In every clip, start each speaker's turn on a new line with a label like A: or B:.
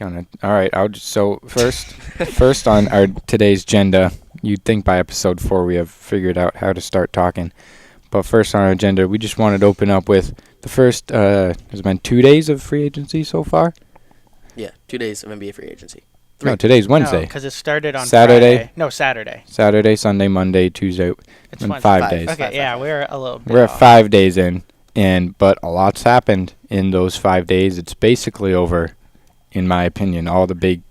A: All right. First on our today's agenda. You'd think by episode 4 we have figured out how to start talking, but first on our agenda, we just wanted to open up with the first. There's been 2 days of free agency so far.
B: Yeah, 2 days of NBA free agency.
A: 3. No, today's Wednesday.
C: No, because it started on
A: Saturday.
C: Friday. No, Saturday.
A: Saturday, Sunday, Monday, Tuesday.
C: It's
A: and
C: Wednesday.
A: 5 days.
C: Okay, yeah, we're a little bit
A: We're at
C: off.
A: 5 days in, but a lot's happened in those 5 days. It's basically over, in my opinion. All the big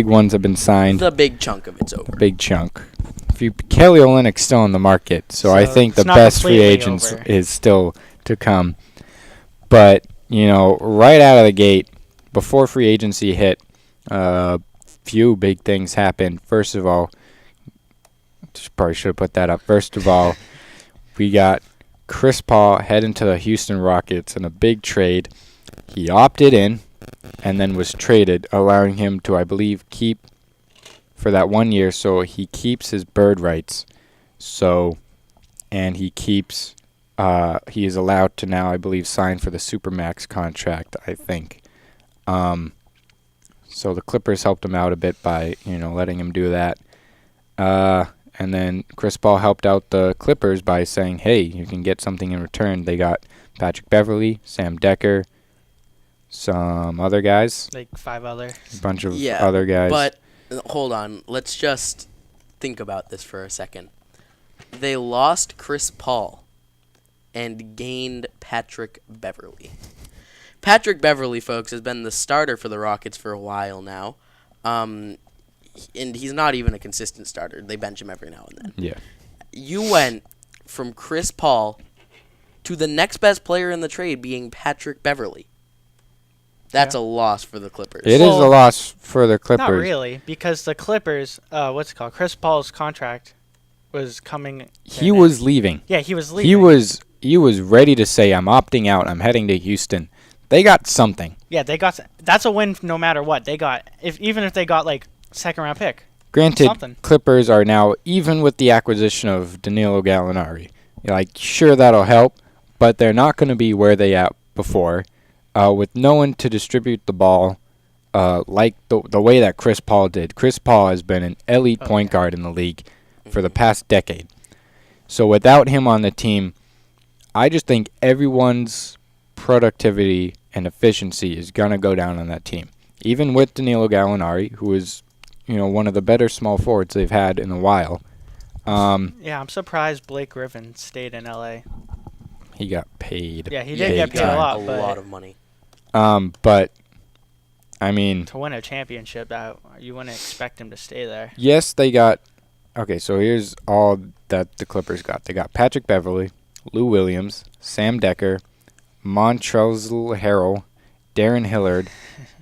A: ones have been signed.
B: The big chunk of it's over.
A: Big chunk. Kelly Olynyk's still in the market, so I think the best free agents is still to come. But right out of the gate, before free agency hit, few big things happened. First of all, probably should have put that up. First of all, we got Chris Paul heading to the Houston Rockets in a big trade. He opted in and then was traded, allowing him to, I believe, keep for that 1 year. So he keeps his bird rights. And he keeps, he is allowed to now, I believe, sign for the Supermax contract, I think. So the Clippers helped him out a bit by, letting him do that. And then Chris Paul helped out the Clippers by saying, hey, you can get something in return. They got Patrick Beverley, Sam Decker, some other guys.
C: Like 5 other.
A: A bunch of other guys.
B: But hold on. Let's just think about this for a second. They lost Chris Paul and gained Patrick Beverley. Patrick Beverley, folks, has been the starter for the Rockets for a while now. And he's not even a consistent starter. They bench him every now and then.
A: Yeah.
B: You went from Chris Paul to the next best player in the trade being Patrick Beverley. That's a loss for the Clippers.
A: It is a loss for the Clippers.
C: Not really, because the Clippers, Chris Paul's contract was coming.
A: He was leaving.
C: Yeah, he was leaving.
A: He was ready to say, I'm opting out. I'm heading to Houston. They got something.
C: Yeah, that's a win no matter what. They got even if they got like second round pick.
A: Granted,
C: something.
A: Clippers are now, even with the acquisition of Danilo Gallinari, sure that'll help, but they're not going to be where they at before. With no one to distribute the ball, like the way that Chris Paul did. Chris Paul has been an elite point guard in the league for the past decade. So without him on the team, I just think everyone's productivity and efficiency is going to go down on that team. Even with Danilo Gallinari, who is, one of the better small forwards they've had in a while.
C: I'm surprised Blake Griffin stayed in L.A.
A: He got paid.
C: Yeah, he did get paid a lot.
B: A lot of money.
A: But, I mean...
C: To win a championship, you wouldn't expect him to stay there.
A: Yes, they got... Okay, so here's all that the Clippers got. They got Patrick Beverley, Lou Williams, Sam Decker, Montrezl Harrell, Darren Hillard,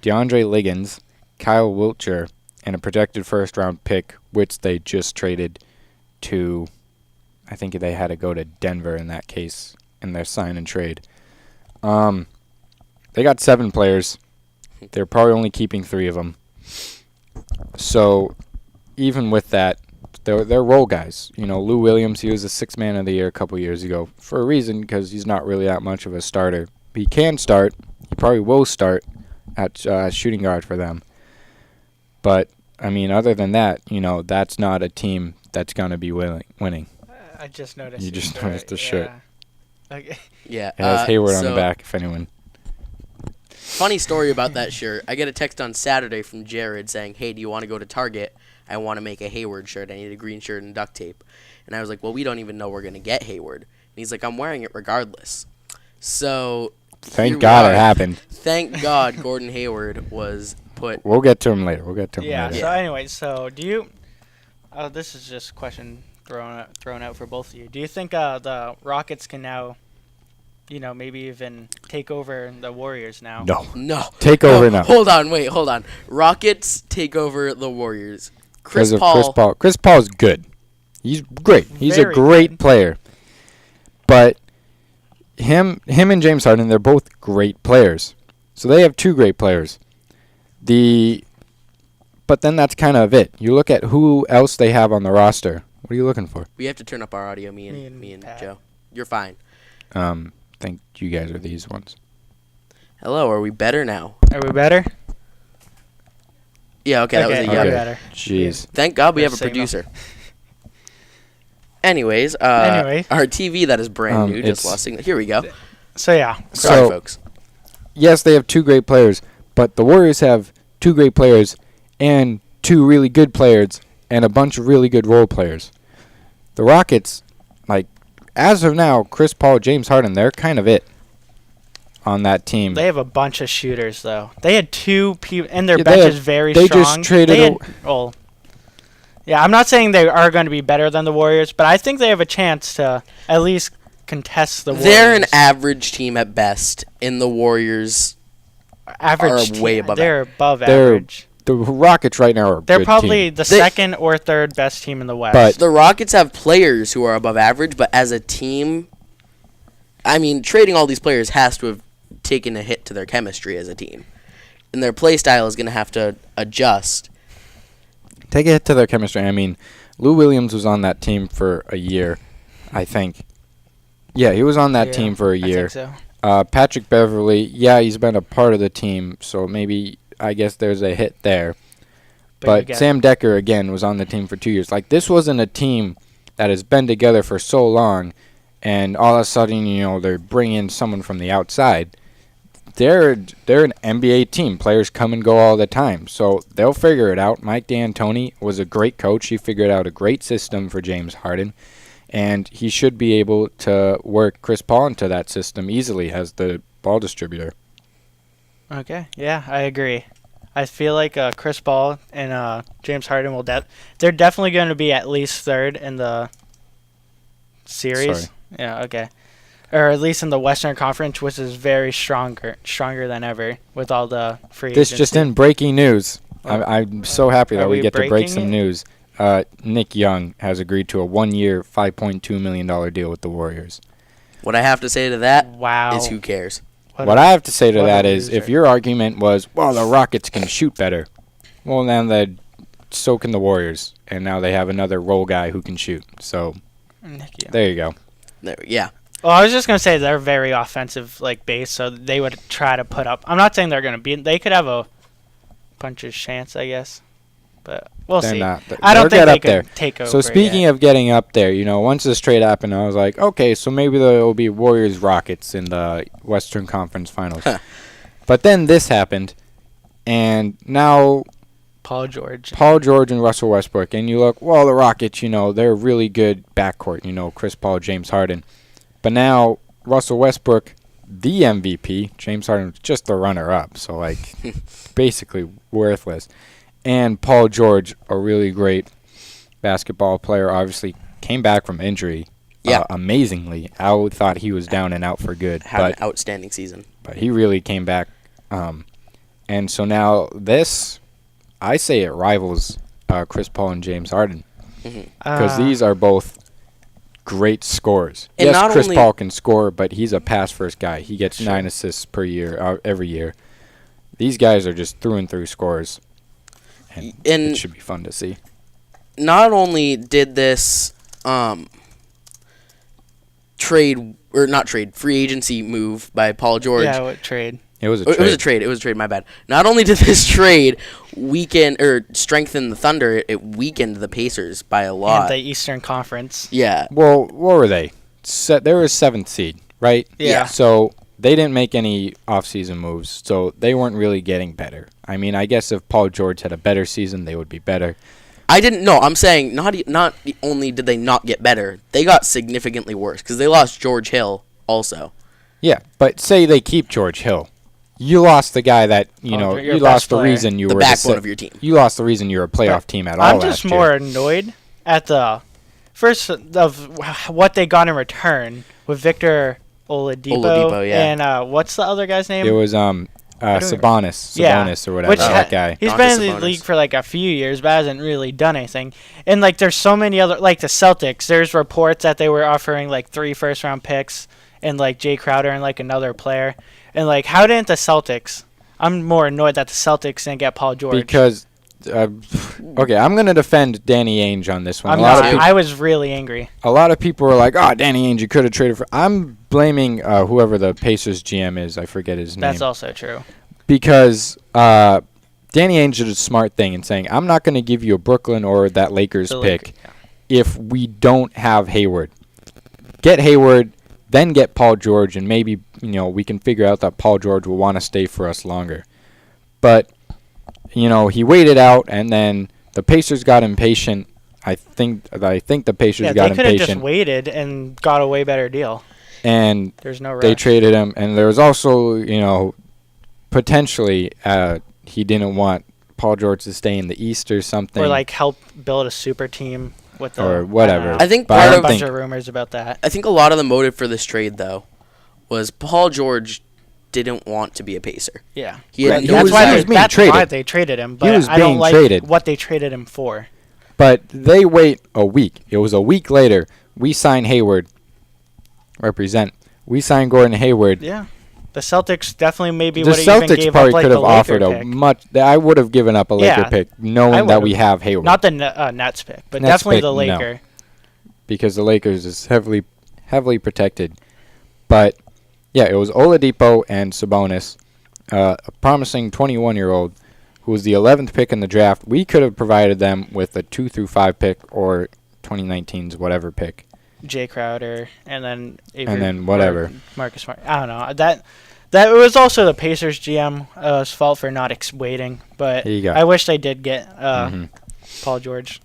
A: DeAndre Liggins, Kyle Wiltshire, and a projected first-round pick, which they just traded to... I think they had to go to Denver in that case in their sign and trade. They got 7 players. They're probably only keeping 3 of them. So even with that, they're role guys. Lou Williams, he was a 6th man of the year a couple years ago for a reason, because he's not really that much of a starter. He can start. He probably will start at shooting guard for them. But, I mean, other than that, that's not a team that's going to be winning.
C: I just noticed.
A: You just noticed the shirt.
B: Yeah.
A: It has Hayward on the back, if anyone.
B: Funny story about that shirt. I get a text on Saturday from Jared saying, hey, do you want to go to Target? I want to make a Hayward shirt. I need a green shirt and duct tape. And I was like, well, we don't even know we're going to get Hayward. And he's like, I'm wearing it regardless. So
A: thank God it happened.
B: Thank God Gordon Hayward was put.
A: We'll get to him later.
C: Yeah, so anyway, do you this is just a question thrown out for both of you. Do you think the Rockets can now, maybe even take over the Warriors now?
B: No.
A: Take over now.
B: Hold on. Rockets take over the Warriors. Chris
A: Paul's good. He's great. He's a great player. But him and James Harden, they're both great players. So they have 2 great players. But then that's kind of it. You look at who else they have on the roster. What are you looking for?
B: We have to turn up our audio, me and Joe. You're fine.
A: I think you guys are these ones.
B: Hello, are we better now?
C: Are we better?
B: Yeah, okay, that was a
C: Okay,
B: yeah.
C: better.
A: Jeez.
B: Thank God we have a
C: Same.
B: producer. Anyways,
C: Anyway.
B: our TV that is brand new just
A: it's-
B: lost signal. Here we go.
C: So yeah,
B: Sorry,
A: So-
B: folks.
A: Yes, they have two great players, but the Warriors have two great players and two really good players and a bunch of really good role players. The Rockets, like, as of now, Chris Paul, James Harden, they're kind of it on that team.
C: they have a bunch of shooters though. They had two people, and their
A: Yeah,
C: bench
A: they
C: is very
A: they
C: strong.
A: just traded
C: They had, well, yeah, I'm not saying they are going to be better than the Warriors, but I think they have a chance to at least contest the Warriors.
B: They're an average team at best, and the Warriors
C: average
B: are way
C: team.
B: above
C: They're above
A: They're
C: average.
A: The Rockets right now are a
C: They're
A: good
C: probably
A: team.
C: the second or third best team in the West.
A: But-
B: The Rockets have players who are above average, but as a team, I mean, trading all these players has to have taken a hit to their chemistry as a team. And their play style is going to have to adjust.
A: Take a hit to their chemistry. I mean, Lou Williams was on that team for a year, I think. Yeah, he was on that
C: Yeah,
A: team for a
C: I
A: year.
C: think so.
A: Patrick Beverley, yeah, he's been a part of the team, so maybe I guess there's a hit there.
C: you
A: But
C: get-
A: Sam Decker, again, was on the team for 2 years. Like, this wasn't a team that has been together for so long, and all of a sudden, they're bringing someone from the outside. They're an NBA team. Players come and go all the time, so they'll figure it out. Mike D'Antoni was a great coach. He figured out a great system for James Harden, and he should be able to work Chris Paul into that system easily as the ball distributor.
C: Okay, yeah, I agree. I feel like Chris Paul and James Harden will they're definitely going to be at least third in the series.
A: Sorry.
C: Yeah, okay. Or at least in the Western Conference, which is very stronger than ever with all the free
A: This just
C: agency.
A: in, breaking news.
C: Oh.
A: I'm so happy that
C: Are
A: we
C: we
A: get to break
C: breaking
A: some
C: it?
A: news. Nick Young has agreed to a 1-year, $5.2 million deal with the Warriors.
B: What I have to say to that is
C: Wow.
B: who cares?
A: What I have to say to
C: what a
A: that is, if
C: loser.
A: your argument was, well, the Rockets can shoot better, well, then so can the Warriors, and now they have another role guy who can shoot. So
C: Nick Young.
A: there you go.
B: Yeah.
C: Well, I was just going to say they're very offensive base, so they would try to put up. I'm not saying they're going to beat. They could have a puncher's chance, I guess. But we'll
A: They're
C: see.
A: not.
C: I don't
A: They'll
C: think
A: get
C: they
A: up
C: could take over.
A: So speaking of getting up there, once this trade happened, I was like, okay, so maybe there will be Warriors-Rockets in the Western Conference Finals. But then this happened, and now
C: Paul George
A: and Russell Westbrook, and you look, well, the Rockets, they're a really good backcourt, Chris Paul, James Harden. But now Russell Westbrook, the MVP, James Harden just the runner-up, so basically worthless. And Paul George, a really great basketball player, obviously came back from injury.
B: Yeah.
A: Amazingly. I thought he was down and out for good,
B: Had an outstanding season.
A: but he really came back. And so now this, I say it rivals Chris Paul and James Harden, because these are both great scorers.
B: And
A: Yes,
B: not
A: Chris
B: only-
A: Paul can score, but he's a pass-first guy. He gets
C: Sure.
A: 9 assists per year, every year. These guys are just through and through scorers, and
B: And
A: it should be fun to see.
B: not only did this free agency move by Paul George.
C: Yeah, what trade?
A: It was a
B: It
A: trade.
B: was a trade. It was a trade. My bad. Not only did this trade strengthen the Thunder, it weakened the Pacers by a lot.
C: And the Eastern Conference.
B: Yeah.
A: Well, what were they? They were a 7th seed, right?
C: Yeah.
A: So they didn't make any offseason moves, so they weren't really getting better. I mean, I guess if Paul George had a better season, they would be better.
B: I didn't know. I'm saying not only did they not get better, they got significantly worse because they lost George Hill also.
A: Yeah, but say they keep George Hill. You lost the guy that,
C: your
A: you
C: best
A: lost the
C: player.
A: reason you
B: The
A: were
B: backbone of your team.
A: You lost the reason you were a playoff team at all
C: I'm
A: last
C: just
A: year.
C: more annoyed at the first of what they got in return with Victor Oladipo,
B: yeah.
C: and what's the other guy's name?
A: It was Sabonis
C: Yeah,
A: or whatever,
C: which
A: that guy.
C: He's
B: Doncic
C: been in the
B: Sabonis.
C: league for a few years, but hasn't really done anything. And there's so many other the Celtics. There's reports that they were offering 3 first-round picks and Jay Crowder and another player. And how didn't the Celtics? I'm more annoyed that the Celtics didn't get Paul George.
A: Because, okay, I'm going to defend Danny Ainge on this one.
C: I was really angry.
A: A lot of people were like, "Oh, Danny Ainge, you could have traded for." I'm blaming whoever the Pacers GM is. I forget his name.
C: That's also true.
A: Because Danny Ainge did a smart thing in saying, I'm not going to give you a Brooklyn or that Lakers pick if we don't have Hayward. Get Hayward, then get Paul George, and maybe we can figure out that Paul George will want to stay for us longer. But he waited out, and then the Pacers got impatient. I think the Pacers got impatient.
C: They could have just waited and got a way better deal.
A: And
C: there's no rush.
A: They traded him, and there was also potentially he didn't want Paul George to stay in the East or something,
C: or help build a super team with
A: or whatever.
B: I think
C: part of a bunch of rumors about that.
B: I think a lot of the motive for this trade though was Paul George didn't want to be a Pacer.
C: Yeah,
A: that's why
C: they traded him. But
A: he was
C: I don't like
A: traded.
C: what they traded him for.
A: But they wait a week. It was a week later. We signed Hayward. We signed Gordon Hayward.
C: Yeah. The Celtics definitely maybe
A: would have even gave
C: up
A: could have offered a much. I would have given up a Laker pick, knowing that we have Hayward.
C: Not the Nets pick, but definitely the Laker.
A: No. Because the Lakers is heavily protected. But yeah, it was Oladipo and Sabonis, a promising 21-year-old who was the 11th pick in the draft. We could have provided them with a 2 through 5 pick or 2019's whatever pick.
C: Jay Crowder and then
A: whatever
C: Marcus Smart. I don't know that it was also the Pacers GM's fault for not waiting, but I wish they did get Paul George.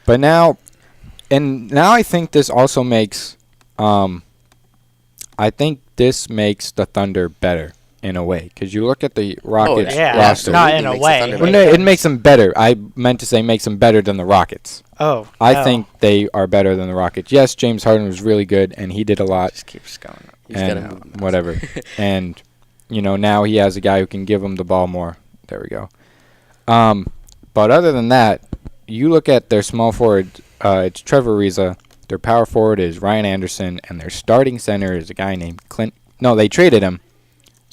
A: But now I think this also makes the Thunder better in a way, because you look at the Rockets roster.
C: Not in a way.
A: It makes them better. I meant to say makes them better than the Rockets.
C: Oh,
A: I think they are better than the Rockets. Yes, James Harden was really good, and he did a lot.
C: Just keeps going up.
A: And whatever. And, now he has a guy who can give him the ball more. There we go. But other than that, you look at their small forward, it's Trevor Ariza. Their power forward is Ryan Anderson, and their starting center is a guy named Clint. No, they traded him.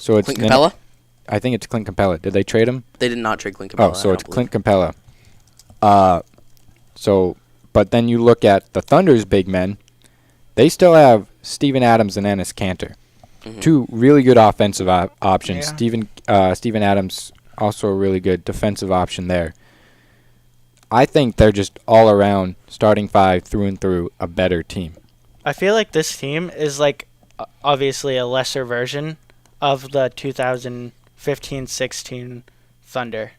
A: So it's
B: Clint Capella?
A: I think it's Clint Capella. Did they trade him?
B: They did not trade Clint Capella.
A: Oh, so it's Clint Capella. But then you look at the Thunder's big men. They still have Steven Adams and Enes Kanter. Mm-hmm. Two really good offensive options. Yeah. Steven Adams, also a really good defensive option there. I think they're just all around starting five through and through a better team.
C: I feel like this team is obviously a lesser version of the 2015-16 Thunder.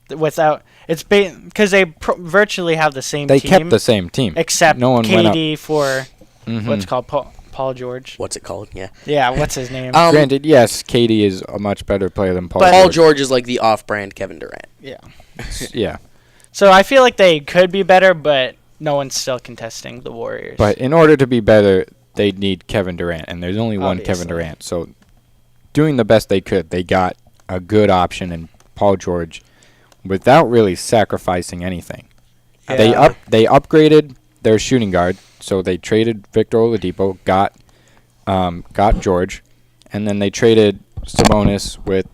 C: Because they virtually have the same team.
A: They kept the same team.
C: Except
A: no one
C: KD for what's called Paul George.
B: What's it called? Yeah.
C: Yeah, what's his name?
A: Granted, yes, KD is a much better player than Paul George.
B: But Paul George is like the off-brand Kevin Durant.
C: Yeah.
A: Yeah.
C: So I feel like they could be better, but no one's still contesting the Warriors.
A: But in order to be better, they need Kevin Durant, and there's only one Kevin Durant. So doing the best they could, they got a good option in Paul George without really sacrificing anything. Yeah. They upgraded their shooting guard, so they traded Victor Oladipo, got George, and then they traded Sabonis with,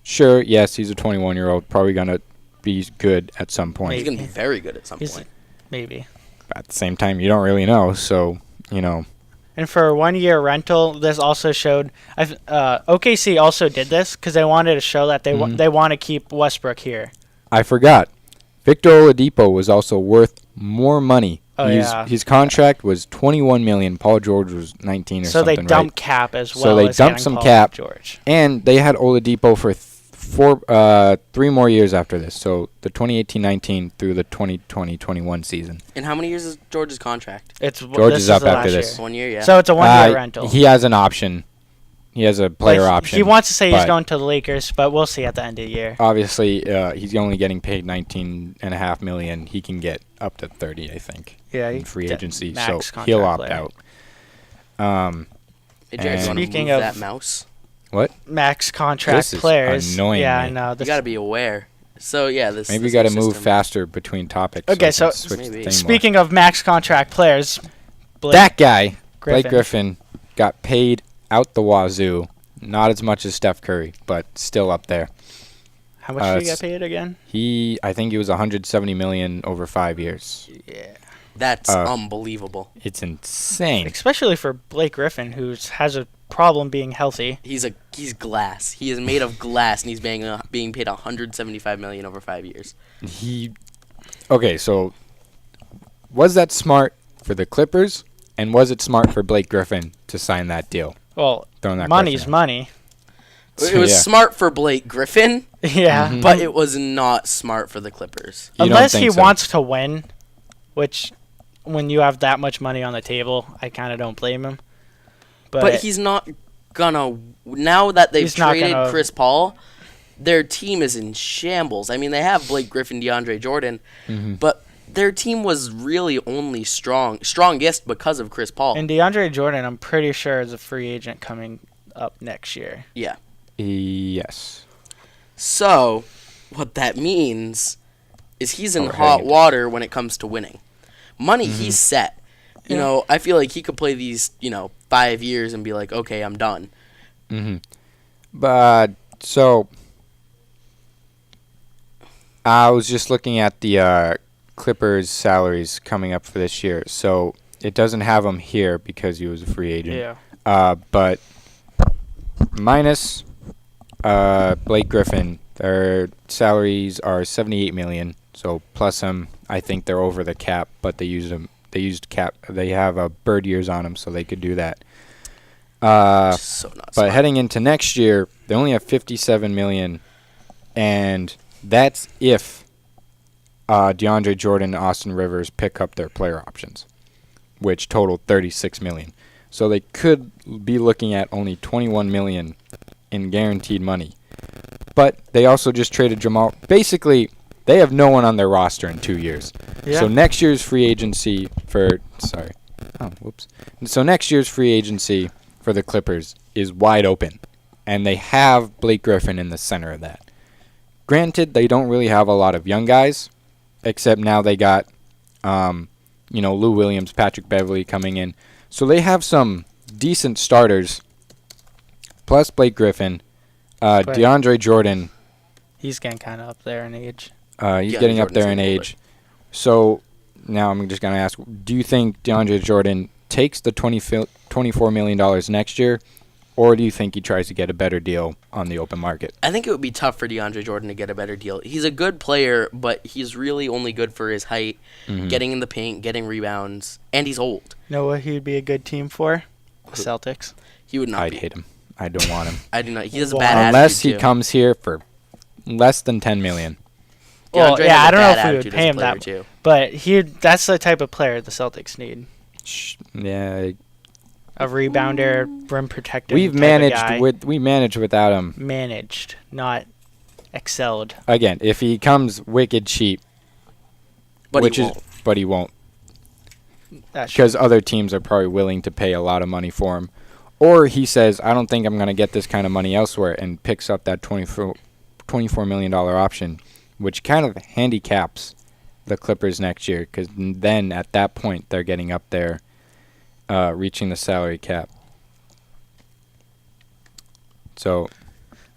A: sure, yes, he's a 21-year-old, probably going to be good at some point.
B: He's going to be very good at some point.
C: Maybe.
A: At the same time, you don't really know, so,
C: And for a 1-year rental, this also showed OKC also did this because they wanted to show that they want to keep Westbrook here.
A: I forgot. Victor Oladipo was also worth more money. His contract was $21 million. Paul George was 19 or something.
C: So they dumped cap as well.
A: So they dumped some cap.
C: George.
A: And they had Oladipo for 3 more years after this. So the 2018-19 through the 2020-21 season.
B: And how many years is George's contract?
A: George is up after this.
B: 1 year, yeah.
C: So it's a 1-year rental.
A: He has an option. He has a player option.
C: He wants to say he's going to the Lakers, but we'll see at the end of the year.
A: Obviously, he's only getting paid $19.5 million. He can get up to 30, I think.
C: Yeah,
A: in free agency,
C: so
A: he'll opt out.
B: Hey, Jared, speaking of that mouse,
A: what
C: max contract
A: this
C: players?
A: Is annoying.
C: Yeah,
A: me.
C: I know.
B: You got to be aware. So yeah,
A: maybe we got to move faster between topics.
C: Okay, so speaking of max contract players,
A: that guy, Blake Griffin, got paid out the wazoo. Not as much as Steph Curry, but still up there.
C: How much did he get paid again?
A: I think he was $170 million over 5 years.
C: Yeah.
B: That's unbelievable.
A: It's insane.
C: Especially for Blake Griffin, who has a problem being healthy.
B: He's glass. He is made of glass, and he's being paid $175 million over 5 years.
A: Okay, so was that smart for the Clippers, and was it smart for Blake Griffin to sign that deal?
C: Well, money's money.
B: It was smart for Blake Griffin.
C: Yeah.
B: But it was not smart for the Clippers.
C: Unless he wants to win, which when you have that much money on the table, I kind of don't blame him.
B: But he's not gonna. Now that they've traded Chris Paul, their team is in shambles. I mean, they have Blake Griffin, DeAndre Jordan, but their team was really only strongest because of Chris Paul.
C: And DeAndre Jordan, I'm pretty sure, is a free agent coming up next year.
B: Yeah.
A: Yes.
B: So, what that means is he's in hot water when it comes to winning. Money, he's set. You know, I feel like he could play these, 5 years and be like, okay, I'm done.
A: But, so, I was just looking at the Clippers' salaries coming up for this year. So, it doesn't have him here because he was a free agent.
C: Yeah.
A: But minus Blake Griffin, their salaries are $78 million. So, plus him, I think they're over the cap, but they used him. They have a bird years on them, so they could do that. But heading into next year, they only have $57 million, and that's if DeAndre Jordan and Austin Rivers pick up their player options, which total $36 million. So they could be looking at only $21 million in guaranteed money. But they also just traded Jamal. Basically, they have no one on their roster in 2 years. Yeah. So next year's free agency So next year's free agency for the Clippers is wide open, and they have Blake Griffin in the center of that. Granted, they don't really have a lot of young guys, except now they got, Lou Williams, Patrick Beverley coming in. So they have some decent starters, plus Blake Griffin, DeAndre Jordan.
C: He's getting kind of up there in age.
A: He's getting up there in age. So now I'm just going to ask, do you think DeAndre Jordan takes the $24 million next year, or do you think he tries to get a better deal on the open market?
B: I think it would be tough for DeAndre Jordan to get a better deal. He's a good player, but he's really only good for his height, getting in the paint, getting rebounds, and he's old.
C: Know what he'd be a good team for? The Celtics.
B: He would not
A: I'd hate him. I don't want him.
B: I do not. He has a bad attitude,
A: unless he comes here for less than $10 million.
C: Well, I don't know if we would pay him that much. But that's the type of player the Celtics need.
A: Yeah.
C: A rebounder, rim protector.
A: We managed without him.
C: Managed, not excelled.
A: Again, if he comes wicked cheap, but he won't. Because other teams are probably willing to pay a lot of money for him. Or he says, I don't think I'm going to get this kind of money elsewhere, and picks up that $24 million option, which kind of handicaps the Clippers next year, because then at that point they're getting up there, reaching the salary cap. So,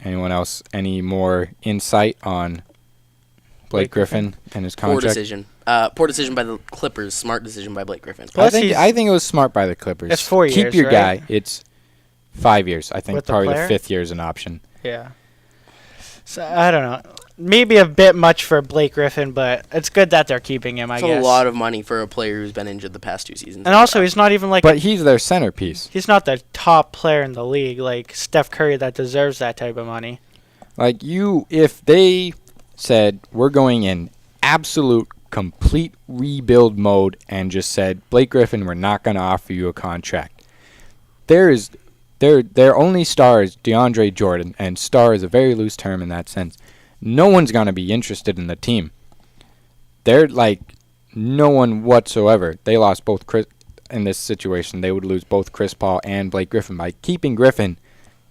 A: anyone else, any more insight on Blake Griffin and his contract?
B: Poor decision by the Clippers. Smart decision by Blake Griffin.
A: I think it was smart by the Clippers.
C: It's 4 years,
A: Keep your
C: right?
A: guy. It's 5 years. I think
C: with
A: probably the fifth year is an option.
C: Yeah. So, I don't know. Maybe a bit much for Blake Griffin, but it's good that they're keeping him, I guess.
B: It's a lot of money for a player who's been injured the past 2 seasons.
C: And also, he's not even like...
A: But he's their centerpiece.
C: He's not the top player in the league, like Steph Curry, that deserves that type of money.
A: Like, if they said, we're going in absolute, complete rebuild mode, and just said, Blake Griffin, we're not going to offer you a contract. Their only star is DeAndre Jordan, and star is a very loose term in that sense. No one's going to be interested in the team. They're like no one whatsoever. They lost both in this situation. They would lose both Chris Paul and Blake Griffin. By keeping Griffin,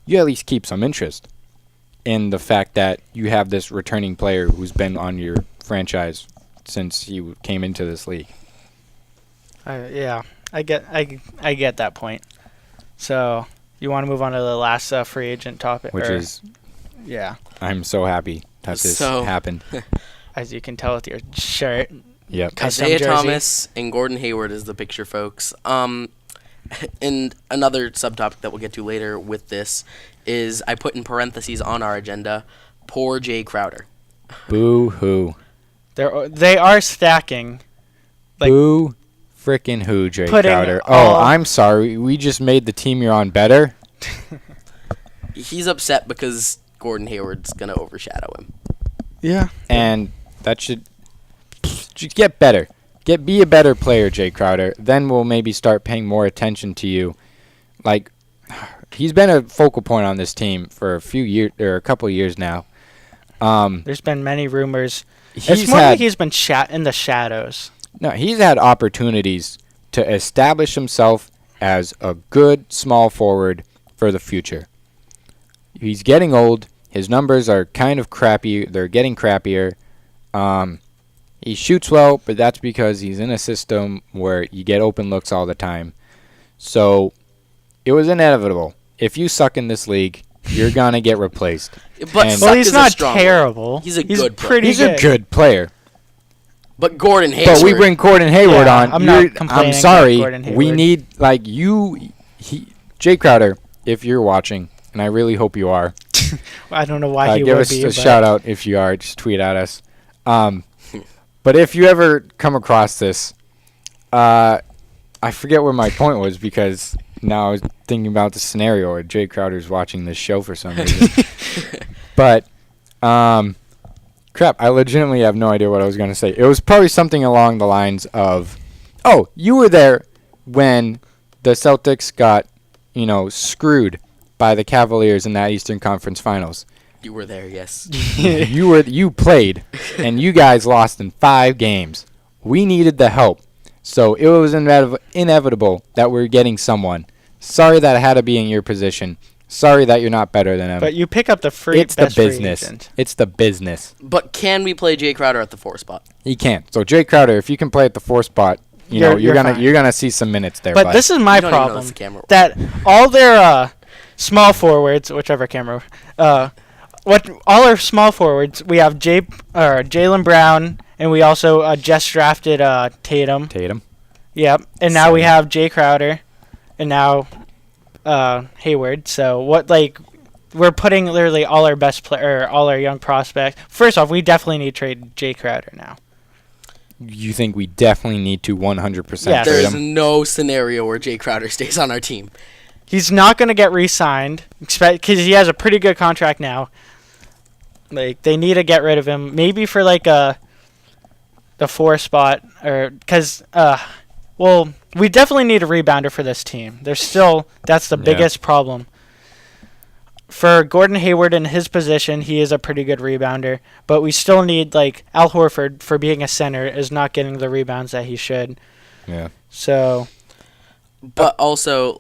A: you at least keep some interest in the fact that you have this returning player who's been on your franchise since he came into this league.
C: Yeah, I get that point. So you want to move on to the last free agent topic, yeah.
A: I'm so happy that this happened.
C: As you can tell with your shirt.
A: Yep.
B: Isaiah Thomas and Gordon Hayward is the picture, folks. And another subtopic that we'll get to later with this is I put in parentheses on our agenda, poor Jay Crowder.
A: Boo-hoo.
C: They are stacking. Like,
A: Boo frickin' who, Jay
C: putting
A: Crowder.
C: all-
A: Oh, I'm sorry. We just made the team you're on better.
B: He's upset because Gordon Hayward's going to overshadow him.
C: Yeah.
A: And that should get better. Be a better player, Jay Crowder. Then we'll maybe start paying more attention to you. Like, he's been a focal point on this team for a couple of years now.
C: There's been many rumors. It's
A: He's
C: more like
A: had
C: he's been in the shadows.
A: he's had opportunities to establish himself as a good small forward for the future. He's getting old. His numbers are kind of crappy. They're getting crappier. He shoots well, but that's because he's in a system where you get open looks all the time. So it was inevitable. If you suck in this league, you're going to get replaced.
B: But
A: And-
B: suck
C: Well, he's
B: is a
C: not
B: strong
C: terrible.
B: He's a good player.
C: pretty
A: He's a good player.
B: But Gordon Hayward.
A: But we bring Gordon Hayward
C: Yeah,
A: on.
C: I'm not
A: You're-
C: complaining
A: I'm
C: about
A: sorry.
C: Gordon
A: We
C: Hayward.
A: need, like, Jay Crowder, if you're watching, and I really hope you are,
C: I don't know why he
A: give
C: would
A: us
C: be.
A: a
C: but
A: shout out if you are. Just tweet at us. But if you ever come across this, I forget where my point was because now I was thinking about the scenario where Jay Crowder's watching this show for some reason. But, crap, I legitimately have no idea what I was going to say. It was probably something along the lines of, oh, you were there when the Celtics got, screwed by the Cavaliers in that Eastern Conference Finals.
B: You were there, yes.
A: You played, and you guys lost in 5 games. We needed the help, so it was inevitable that we're getting someone. Sorry that I had to be in your position. Sorry that you're not better than him.
C: But you pick up the free.
A: It's the
C: best free
A: business.
C: agent.
A: It's the business.
B: But can we play Jay Crowder at the 4 spot?
A: He can't. So Jay Crowder, if you can play at the 4 spot,
C: You're
A: you're
C: fine.
A: gonna see some minutes there.
C: But this is my
B: You don't even know
C: problem.
B: this camera works.
C: That all their small forwards, whichever camera, all our small forwards, we have Jaylen Brown, and we also just drafted Tatum. Yep, and now we have Jay Crowder, and now Hayward. So we're putting literally all our best all our young prospects. First off, we definitely need to trade Jay Crowder now.
A: You think we definitely need to 100%
C: Yes.
A: trade
B: There's
A: him?
B: no scenario where Jay Crowder stays on our team.
C: He's not going to get re-signed because he has a pretty good contract now. Like, they need to get rid of him. Maybe for the 4 spot, or because we definitely need a rebounder for this team. That's the biggest problem. For Gordon Hayward in his position, he is a pretty good rebounder, but we still need Al Horford for being a center is not getting the rebounds that he should.
A: Yeah.
C: So
B: But also,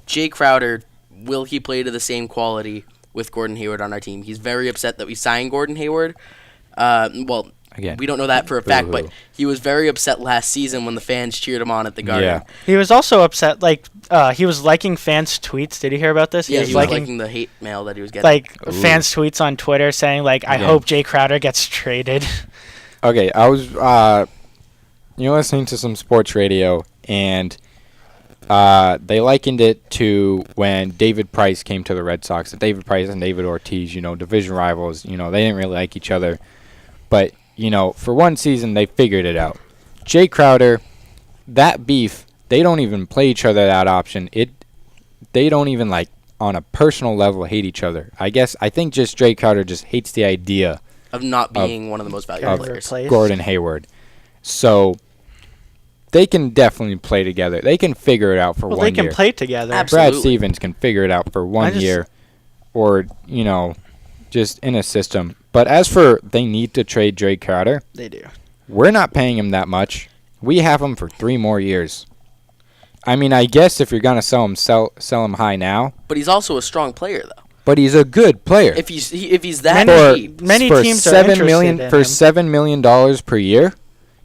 B: Jay Crowder, will he play to the same quality with Gordon Hayward on our team? He's very upset that we signed Gordon Hayward.
A: Again,
B: we don't know that for a fact, but
A: boo-hoo.
B: he was very upset last season when the fans cheered him on at the Garden.
A: Yeah.
C: he was also upset. He was liking fans' tweets. Did you hear about this?
B: Yeah, he was liking the hate mail that he was getting.
A: Ooh.
C: Fans' tweets on Twitter saying I
A: Yeah.
C: hope Jay Crowder gets traded.
A: Okay, I was listening to some sports radio, and they likened it to when David Price came to the Red Sox. David Price and David Ortiz, division rivals. They didn't really like each other, but for one season they figured it out. Jay Crowder, that beef, they don't even play each other that option. They don't even on a personal level hate each other. I think just Jay Crowder just hates the idea
B: of not being one of the most valuable
C: Of
B: players.
C: replace.
A: Gordon Hayward. So they can definitely play together. They can figure it out for
C: Well,
A: 1
C: they can
A: year.
C: play together.
B: Absolutely.
A: Brad Stevens can figure it out for 1 year, or just in a system. But as for they need to trade Jay Crowder,
C: They do.
A: we're not paying him that much. We have him for 3 more years. I mean, I guess if you're gonna sell him high now.
B: But he's also a strong player, though.
A: But he's a good player.
B: If he's that cheap,
C: Many
A: for
C: teams are
A: $7 million
C: interested in
A: for
C: him.
A: $7 million per year,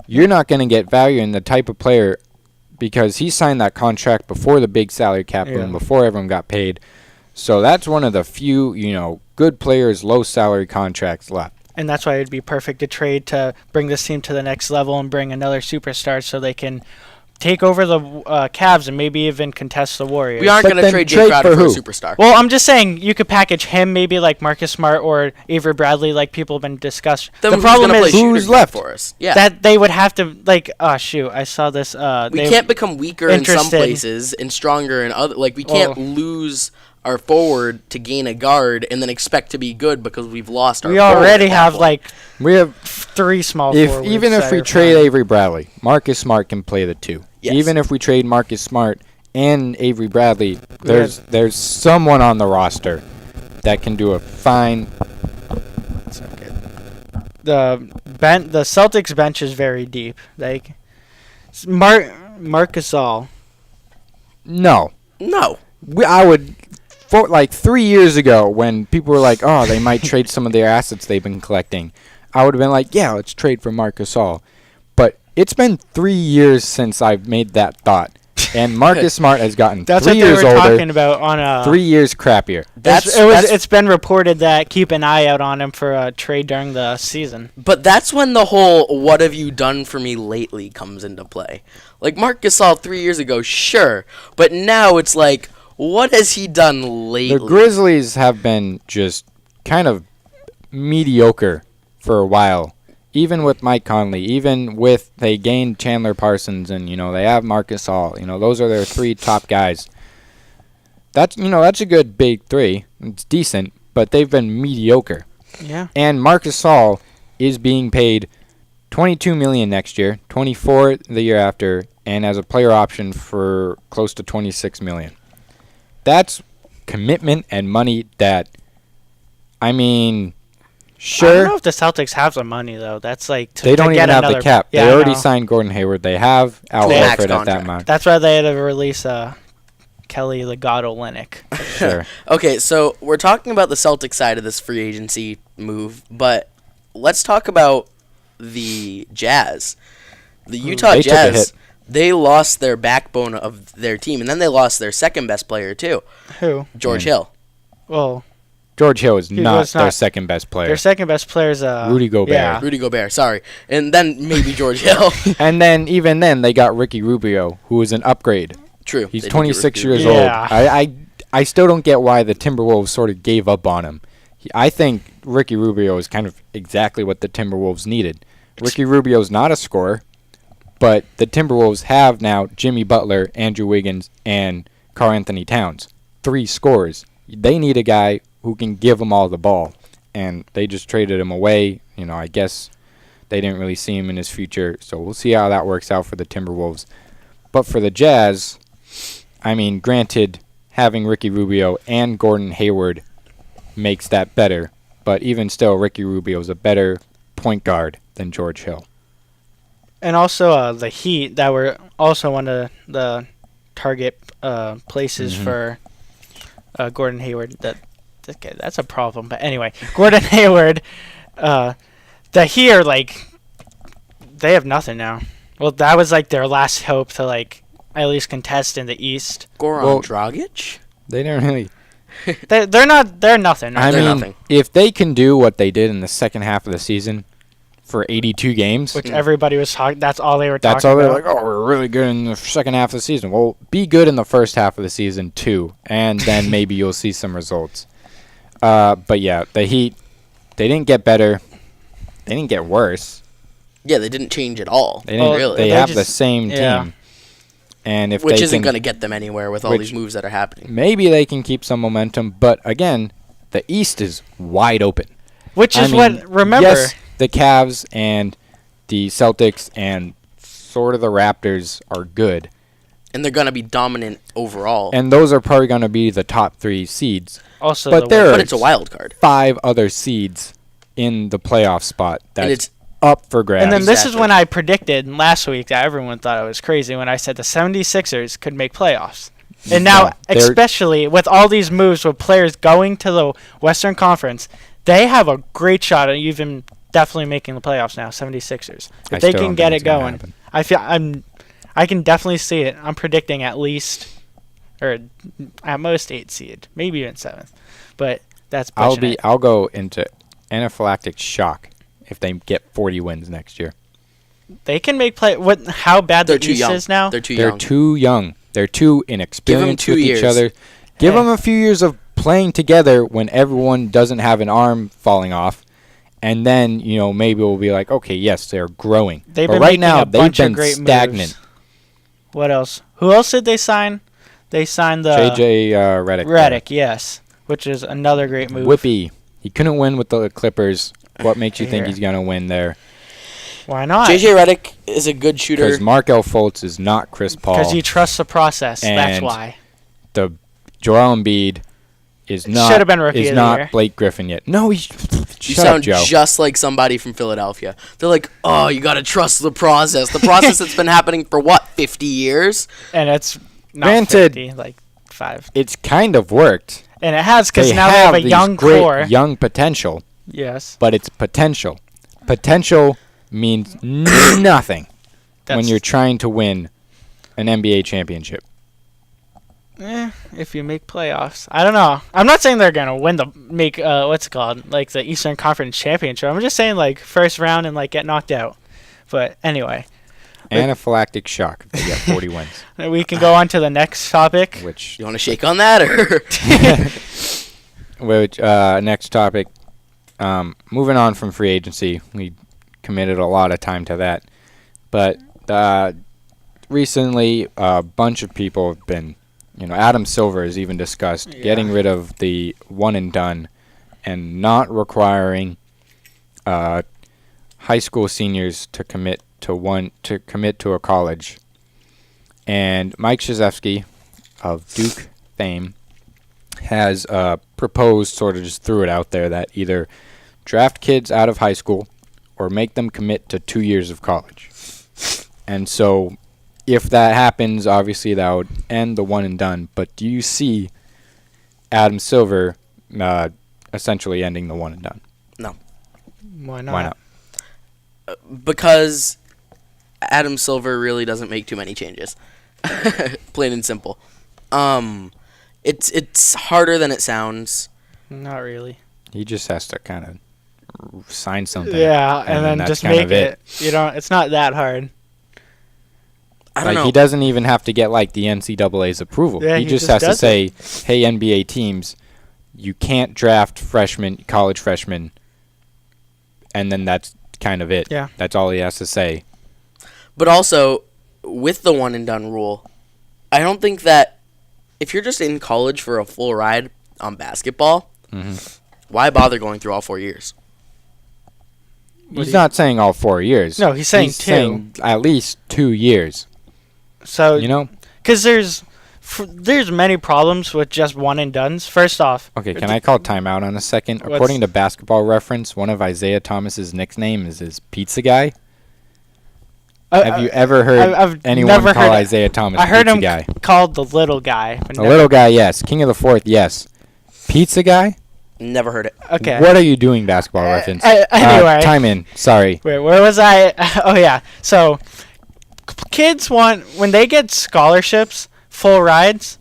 A: you're not going to get value in the type of player because he signed that contract before the big salary cap boom, before everyone got paid. So that's one of the few, good players, low salary contracts left.
C: And that's why it'd be perfect to trade to bring this team to the next level and bring another superstar so they can take over the Cavs and maybe even contest the Warriors.
B: We aren't going to trade Jay Crowder for a superstar.
C: Well, I'm just saying you could package him maybe like Marcus Smart or Avery Bradley, like people have been discussing.
B: The problem is who's left for us. Yeah,
C: that they would have to like. Oh shoot, I saw this.
B: We can't become weaker in some places and stronger in other. Like we can't lose our forward to gain a guard and then expect to be good because we've lost our.
C: We already have
A: we have
C: 3 small forwards.
A: Even if we trade Avery Bradley, Marcus Smart can play the 2. Yes. Even if we trade Marcus Smart and Avery Bradley, there's someone on the roster that can do a fine.
C: That's not good. The Celtics bench is very deep. Like Marc Gasol.
A: No. I would. For like 3 years ago, when people were like, "Oh, they might trade some of their assets they've been collecting," I would have been like, "Yeah, let's trade for Marc Gasol." But it's been 3 years since I've made that thought, and Marcus Smart has gotten 3 years older.
C: That's what they were talking about on
A: 3 years crappier.
C: It's been reported that keep an eye out on him for a trade during the season.
B: But that's when the whole "what have you done for me lately" comes into play. Like Marc Gasol 3 years ago, sure, but now it's like, what has he done lately?
A: The Grizzlies have been just kind of mediocre for a while. Even with Mike Conley, even with they gained Chandler Parsons and they have Marc Gasol. Those are their 3 top guys. That's a good big 3. It's decent, but they've been mediocre.
C: Yeah.
A: And Marc Gasol is being paid $22 million next year, $24 the year after, and as a player option for close to $26 million. That's commitment and money that, sure.
C: I don't know if the Celtics have the money, though. That's like
A: they don't even have the cap. Yeah, they already signed Gordon Hayward. They have Al Horford at that amount.
C: That's why they had to release Kelly Legato Olynyk.
A: Sure.
B: Okay, so we're talking about the Celtics side of this free agency move, but let's talk about the Jazz. The Utah Jazz. They lost their backbone of their team, and then they lost their second best player, too.
C: Who?
B: George Hill.
C: Well,
A: George Hill is not their second best player.
C: Their second best player is
A: Rudy Gobert.
B: Yeah. Rudy Gobert, sorry. And then maybe George Hill.
A: And then, even then, they got Ricky Rubio, who is an upgrade.
B: True.
A: He's 26 years old. I still don't get why the Timberwolves sort of gave up on him. I think Ricky Rubio is kind of exactly what the Timberwolves needed. Ricky Rubio's not a scorer. But the Timberwolves have now Jimmy Butler, Andrew Wiggins, and Karl Anthony Towns. 3 scorers. They need a guy who can give them all the ball. And they just traded him away. I guess they didn't really see him in his future. So we'll see how that works out for the Timberwolves. But for the Jazz, granted, having Ricky Rubio and Gordon Hayward makes that better. But even still, Ricky Rubio is a better point guard than George Hill.
C: And also the Heat that were also one of the target places for Gordon Hayward. That's a problem. But anyway, Gordon Hayward, the Heat are they have nothing now. Well, that was their last hope to at least contest in the East.
B: Goran Dragic?
A: They didn't really.
C: They're nothing.
B: Nothing.
A: If they can do what they did in the second half of the season, for 82 games.
C: Which everybody was talking. That's all they were talking about.
A: That's all they're like, we're really good in the second half of the season. Well, be good in the first half of the season, too. And then maybe you'll see some results. But, yeah, the Heat, they didn't get better. They didn't get worse.
B: Yeah, they didn't change at all.
A: They didn't really. They have the same team. And if
B: Which isn't going to get them anywhere with all these moves that are happening.
A: Maybe they can keep some momentum. But, again, the East is wide open.
C: Which is remember.
A: Yes, the Cavs and the Celtics and sort of the Raptors are good.
B: And they're going to be dominant overall.
A: And those are probably going to be the top 3 seeds.
C: Also,
A: but
B: it's a wild card.
A: 5 other seeds in the playoff spot that's up for grabs.
C: And then this is when I predicted last week that everyone thought I was crazy when I said the 76ers could make playoffs. And now, especially with all these moves with players going to the Western Conference, they have a great shot at even definitely making the playoffs now, 76ers. If they can get it going, I can definitely see it. I'm predicting at least, or at most 8 seed, maybe even 7th. But that's pushing
A: I'll go into anaphylactic shock if they get 40 wins next year.
C: They can make play. What? How bad
B: They're
C: the
B: too
C: East
B: young.
C: is now?
B: They're too
A: They're
B: young.
A: too young. They're too inexperienced
B: 2
A: with
B: years.
A: each other. Give them a few years of playing together when everyone doesn't have an arm falling off. And then, maybe we'll be like, okay, yes, they're growing.
C: They've
A: but
C: been
A: right
C: making
A: now,
C: a bunch
A: they've
C: of
A: been
C: great
A: stagnant.
C: moves. What else? Who else did they sign? They signed the
A: J.J. Redick.
C: Redick, yes, which is another great move.
A: Whippy. He couldn't win with the Clippers. What makes you think he's going to win there?
C: Why not?
B: J.J. Redick is a good shooter.
A: Because Markelle Fultz is not Chris Paul.
C: Because he trusts the process. That's
A: And
C: why.
A: The Joel Embiid is not
C: Should have been Rookie of the Year.
A: Blake Griffin yet. No,
B: You
A: shut up,
B: sound
A: Joe.
B: just like somebody from Philadelphia. They're like, oh, you got to trust the process. The process that's been happening for, 50 years?
C: And it's not
A: Granted,
C: 50, like 5.
A: It's kind of worked.
C: And it has, because
A: They
C: now they have a
A: these
C: young
A: great
C: core.
A: young potential,
C: Yes.
A: but it's potential. Potential means nothing when you're trying to win an NBA championship.
C: If you make playoffs. I don't know. I'm not saying they're going to win what's it called? Like the Eastern Conference Championship. I'm just saying like first round and like get knocked out. But anyway.
A: Anaphylactic shock if they get 40 wins.
C: We can go on to the next topic.
A: Which
B: You want to shake on that? Or
A: next topic, moving on from free agency, we committed a lot of time to that. But recently, a bunch of people have been, Adam Silver has even discussed getting rid of the one and done and not requiring high school seniors to commit to a college. And Mike Krzyzewski of Duke fame has proposed, sort of just threw it out there, that either draft kids out of high school or make them commit to 2 years of college. And so if that happens, obviously that would end the one and done. But do you see Adam Silver essentially ending the one and done?
B: No.
C: Why not?
A: Why not?
B: Because Adam Silver really doesn't make too many changes. Plain and simple. It's harder than it sounds.
C: Not really.
A: He just has to kind of sign something.
C: Yeah, and then
A: that's
C: just
A: kind
C: make
A: of
C: it. It's not that hard.
B: I don't know.
A: He doesn't even have to get the NCAA's approval.
C: Yeah,
A: he just has to say, "Hey, NBA teams, you can't draft college freshmen," and then that's kind of it.
C: Yeah,
A: that's all he has to say.
B: But also, with the one and done rule, I don't think that if you're just in college for a full ride on basketball, why bother going through all 4 years?
A: He's not saying all 4 years.
C: No, he's saying 2.
A: Saying at least 2 years.
C: So because there's many problems with just one and dones. First off,
A: okay, can I call timeout on a second? According to Basketball Reference, one of Isaiah Thomas's nicknames is Pizza Guy. Have you ever heard anyone call Isaiah Thomas Pizza Guy?
C: I heard him called the little guy.
A: The little guy, yes. King of the Fourth, yes. Pizza Guy?
B: Never heard it.
C: Okay.
A: What are you doing, Basketball Reference?
C: Anyway.
A: Time in. Sorry.
C: Wait, where was I? Oh, yeah. So, kids when they get scholarships, full rides,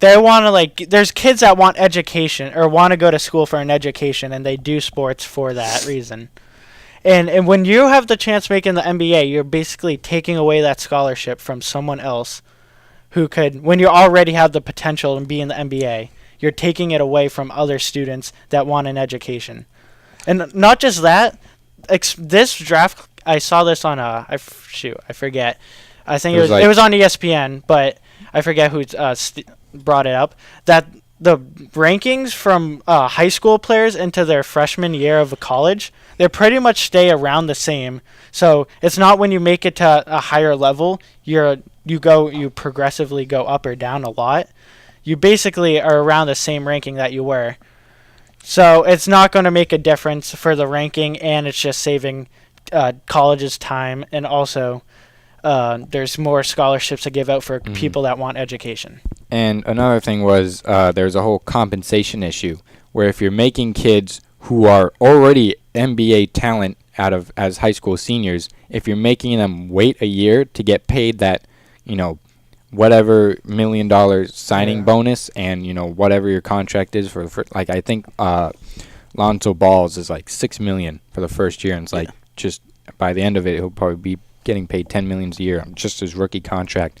C: they want to, there's kids that want education or want to go to school for an education, and they do sports for that reason. And when you have the chance making the NBA, you're basically taking away that scholarship from someone else who could, when you already have the potential to be in the NBA, you're taking it away from other students that want an education. And not just that, this draft, I saw this on I forget. I think it was on ESPN, but I forget who brought it up, that the rankings from high school players into their freshman year of college, they pretty much stay around the same. So it's not when you make it to a higher level, you progressively go up or down a lot. You basically are around the same ranking that you were. So it's not going to make a difference for the ranking, and it's just saving college's time, and also there's more scholarships to give out for people that want education.
A: And another thing was there's a whole compensation issue where if you're making kids who are already NBA talent as high school seniors, if you're making them wait a year to get paid that, whatever $1 million signing bonus and, whatever your contract is for I think Lonzo Ball's is $6 million for the first year, and it's just by the end of it, he'll probably be getting paid $10 million a year on just his rookie contract.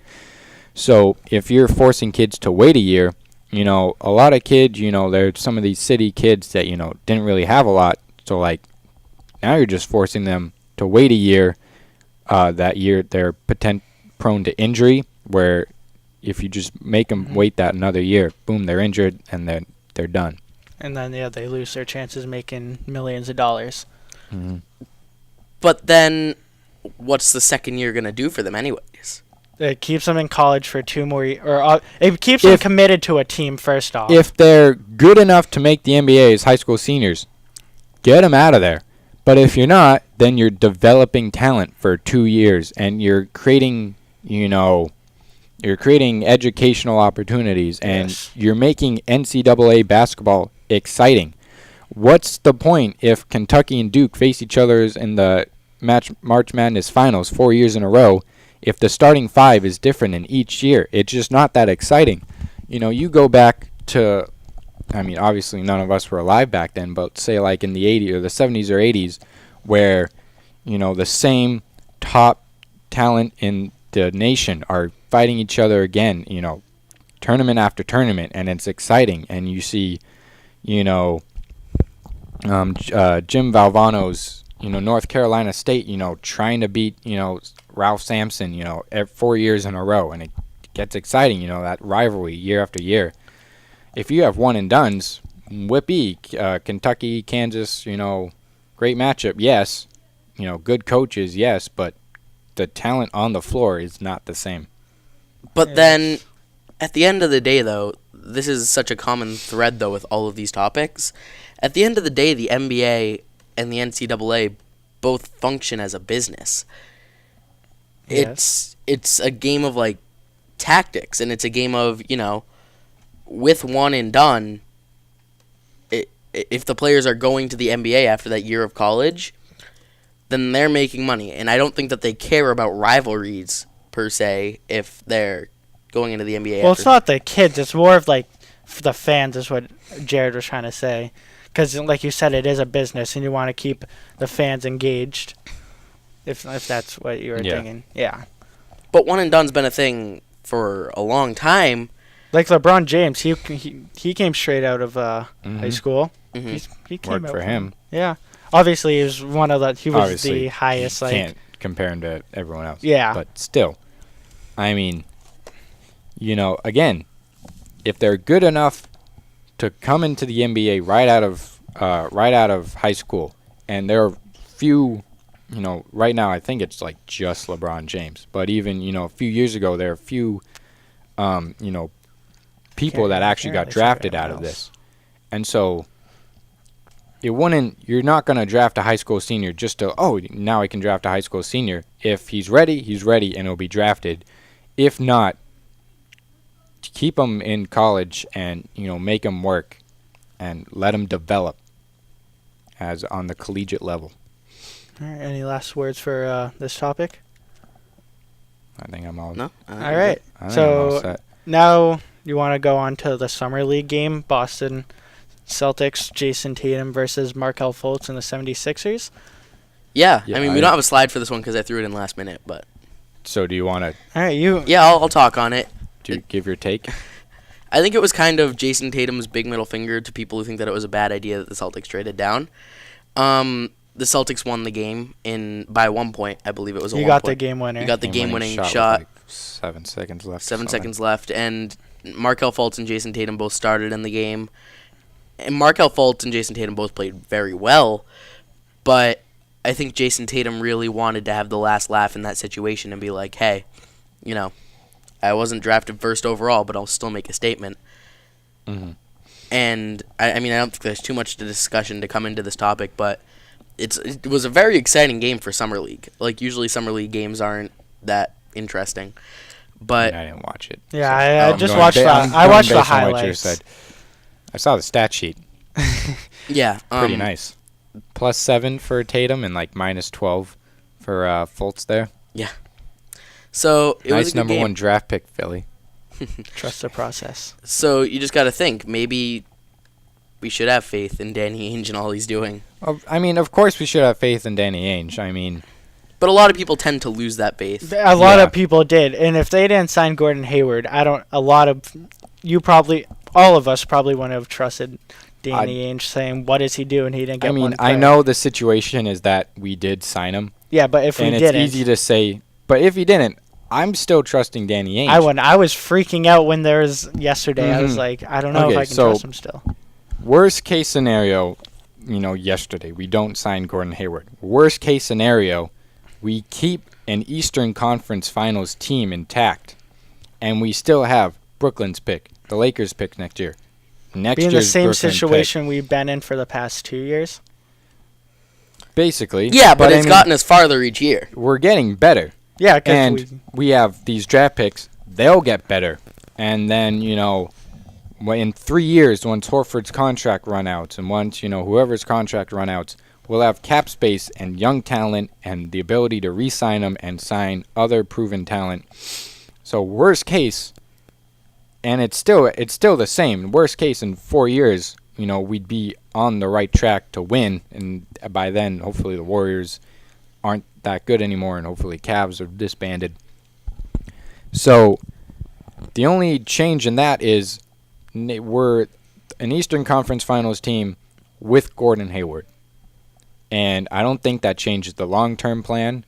A: So if you're forcing kids to wait a year, a lot of kids, there's some of these city kids that, didn't really have a lot. So, like, now you're just forcing them to wait a year. That year they're prone to injury, where if you just make them wait that another year, boom, they're injured and then they're done.
C: And then, they lose their chances of making millions of dollars.
A: Mm-hmm.
B: But then what's the second year going to do for them anyways?
C: It keeps them in college for 2 more years. Or it keeps them committed to a team first off.
A: If they're good enough to make the NBA as high school seniors, get them out of there. But if you're not, then you're developing talent for 2 years, and you're creating, educational opportunities, and you're making NCAA basketball exciting. What's the point if Kentucky and Duke face each other in the March Madness finals 4 years in a row if the starting 5 is different in each year? It's just not that exciting. You go back to, obviously none of us were alive back then, but say like in the 80s or the 70s or 80s where, the same top talent in the nation are fighting each other again, tournament after tournament, and it's exciting. And you see, Jim Valvano's, North Carolina State, trying to beat, Ralph Sampson, 4 years in a row, and it gets exciting, that rivalry year after year. If you have one and dones, whippy, Kentucky, Kansas, great matchup, yes. Good coaches, yes, but the talent on the floor is not the same.
B: But then, at the end of the day, though, this is such a common thread, though, with all of these topics. At the end of the day, the NBA and the NCAA both function as a business.
C: Yes.
B: It's a game of, like, tactics, and it's a game of, with one and done, if the players are going to the NBA after that year of college, then they're making money. And I don't think that they care about rivalries, per se, if they're going into the NBA.
C: Well, it's not the kids. It's more of, like, the fans is what Jared was trying to say. Because, like you said, it is a business, and you want to keep the fans engaged, if that's what you were thinking. Yeah.
B: But one and done's been a thing for a long time.
C: Like LeBron James, he came straight out of high school.
B: Mm-hmm.
C: He came
A: Worked
C: out
A: for him.
C: Yeah. Obviously, he was one of the. He was
A: Obviously,
C: the highest.
A: You can't compare him to everyone else.
C: Yeah.
A: But still, again, if they're good enough to come into the NBA right out of high school, and there are few, right now I think it's like just LeBron James, but even a few years ago there are few, people that actually got drafted out of this, and so you're not going to draft a high school senior just to now I can draft a high school senior. If he's ready, and he'll be drafted. If not, keep him in college and make him work and let him develop as on the collegiate level.
C: All right. Any last words for this topic?
A: I think I'm all.
B: No.
C: All right.
A: I'm all
C: So
A: set.
C: now you want to go on to the summer league game, Boston Celtics, Jason Tatum versus Markelle Fultz and the 76ers.
B: Yeah.
A: Yeah,
B: we don't have a slide for this one because I threw it in last minute, but.
A: So do you want to?
C: All right, you.
B: Yeah, I'll talk on it.
A: Give your take.
B: I think it was kind of Jason Tatum's big middle finger to people who think that it was a bad idea that the Celtics traded down. The Celtics won the game by 1 point. I believe it was a 1 point.
C: You got the game winner.
B: You got the game-winning shot.
A: With like 7 seconds left.
B: 7 seconds left, and Markelle Fultz and Jason Tatum both started in the game. And Markelle Fultz and Jason Tatum both played very well, but I think Jason Tatum really wanted to have the last laugh in that situation and be like, hey, I wasn't drafted first overall, but I'll still make a statement.
A: Mm-hmm.
B: And, I don't think there's too much discussion to come into this topic, but it was a very exciting game for Summer League. Like, usually Summer League games aren't that interesting. But
A: I didn't watch it.
C: Yeah,
A: so
C: I just watched I watched the highlights.
A: I saw the stat sheet.
B: yeah.
A: Pretty nice. +7 for Tatum and like -12 for Fultz there.
B: Yeah. So it was
A: nice
B: a good
A: number
B: game.
A: 1 draft pick, Philly.
C: Trust the process.
B: So you just got to think, maybe we should have faith in Danny Ainge and all he's doing.
A: Of course we should have faith in Danny Ainge.
B: But a lot of people tend to lose that faith.
C: A lot of people did, and if they didn't sign Gordon Hayward, all of us probably wouldn't have trusted Danny Ainge saying, "What is he doing? He didn't get one player."
A: I know the situation is that we did sign him.
C: Yeah, but if we didn't,
A: and it's easy to say. But if he didn't, I'm still trusting Danny Ainge.
C: I was freaking out when there was yesterday. I was like, I don't know if I can trust him still.
A: Worst case scenario, yesterday we don't sign Gordon Hayward. Worst case scenario, we keep an Eastern Conference Finals team intact, and we still have Brooklyn's pick, the Lakers' pick next year.
C: Be in the same situation we've been in for the past 2 years.
A: Basically.
B: Yeah, but it's gotten us farther each year.
A: We're getting better.
C: Yeah,
A: and we have these draft picks. They'll get better. And then, in 3 years, once Horford's contract run out, and once, whoever's contract run out, we'll have cap space and young talent and the ability to re-sign them and sign other proven talent. So worst case, and it's still the same. Worst case, in 4 years, we'd be on the right track to win. And by then, hopefully the Warriors aren't that good anymore, and hopefully Cavs are disbanded. So the only change in that is we're an Eastern Conference Finals team with Gordon Hayward. And I don't think that changes the long-term plan.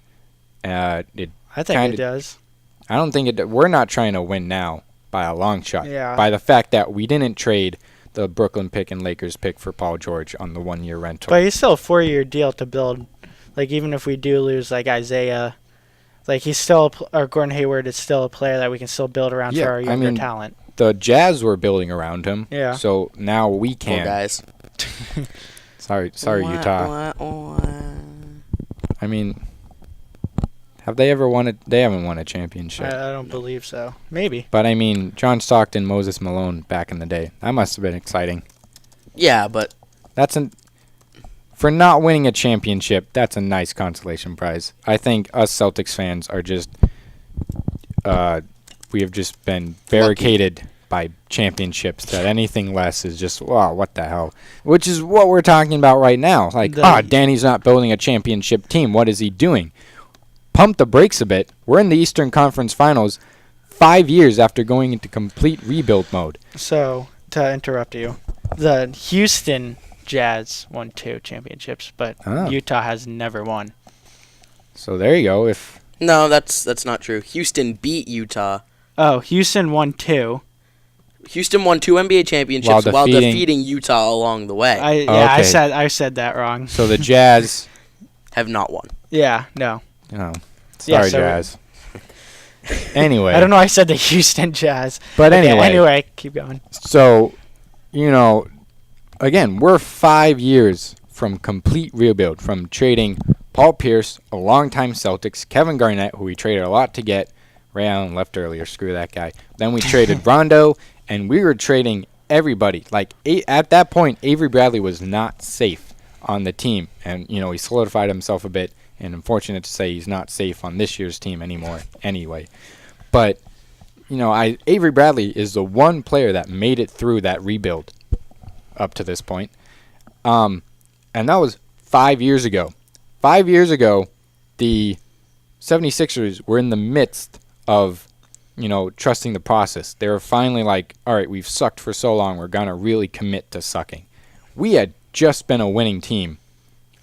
C: I think it does.
A: I don't think it. We're not trying to win now by a long shot.
C: Yeah.
A: By the fact that we didn't trade the Brooklyn pick and Lakers pick for Paul George on the 1-year rental.
C: But he's still a 4-year deal to build. Like, even if we do lose, like, Isaiah, like, he's still, or Gordon Hayward is still a player that we can still build around for our younger talent.
A: The Jazz were building around him.
C: Yeah.
A: So now we can.
B: Poor guys.
A: Sorry, Utah. Have they ever won They haven't won a championship.
C: I don't believe so. Maybe.
A: But, John Stockton, Moses Malone back in the day. That must have been exciting.
B: Yeah, but
A: for not winning a championship, that's a nice consolation prize. I think us Celtics fans are just we have just been barricaded by championships that anything less is just, wow, what the hell? Which is what we're talking about right now. Like, Danny's not building a championship team. What is he doing? Pump the brakes a bit. We're in the Eastern Conference Finals 5 years after going into complete rebuild mode.
C: So, to interrupt you, the Houston Jazz won 2 championships, but Utah has never won.
A: So there you go.
B: No, that's not true. Houston beat Utah.
C: Oh, Houston won 2.
B: Houston won 2 NBA championships while defeating Utah along the way.
C: I said that wrong.
A: So the Jazz
B: have not won.
C: Yeah, no.
A: Oh, sorry, Jazz. Anyway.
C: I don't know. I said the Houston Jazz.
A: But
C: anyway, keep going.
A: So, again, we're 5 years from complete rebuild, from trading Paul Pierce, a longtime Celtics, Kevin Garnett, who we traded a lot to get. Ray Allen left earlier. Screw that guy. Then we traded Rondo, and we were trading everybody. Like, at that point, Avery Bradley was not safe on the team. And, he solidified himself a bit. And unfortunate to say he's not safe on this year's team anymore anyway. But, Avery Bradley is the one player that made it through that rebuild up to this point. And that was 5 years ago. 5 years ago, the 76ers were in the midst of, trusting the process. They were finally like, all right, we've sucked for so long, we're going to really commit to sucking. We had just been a winning team.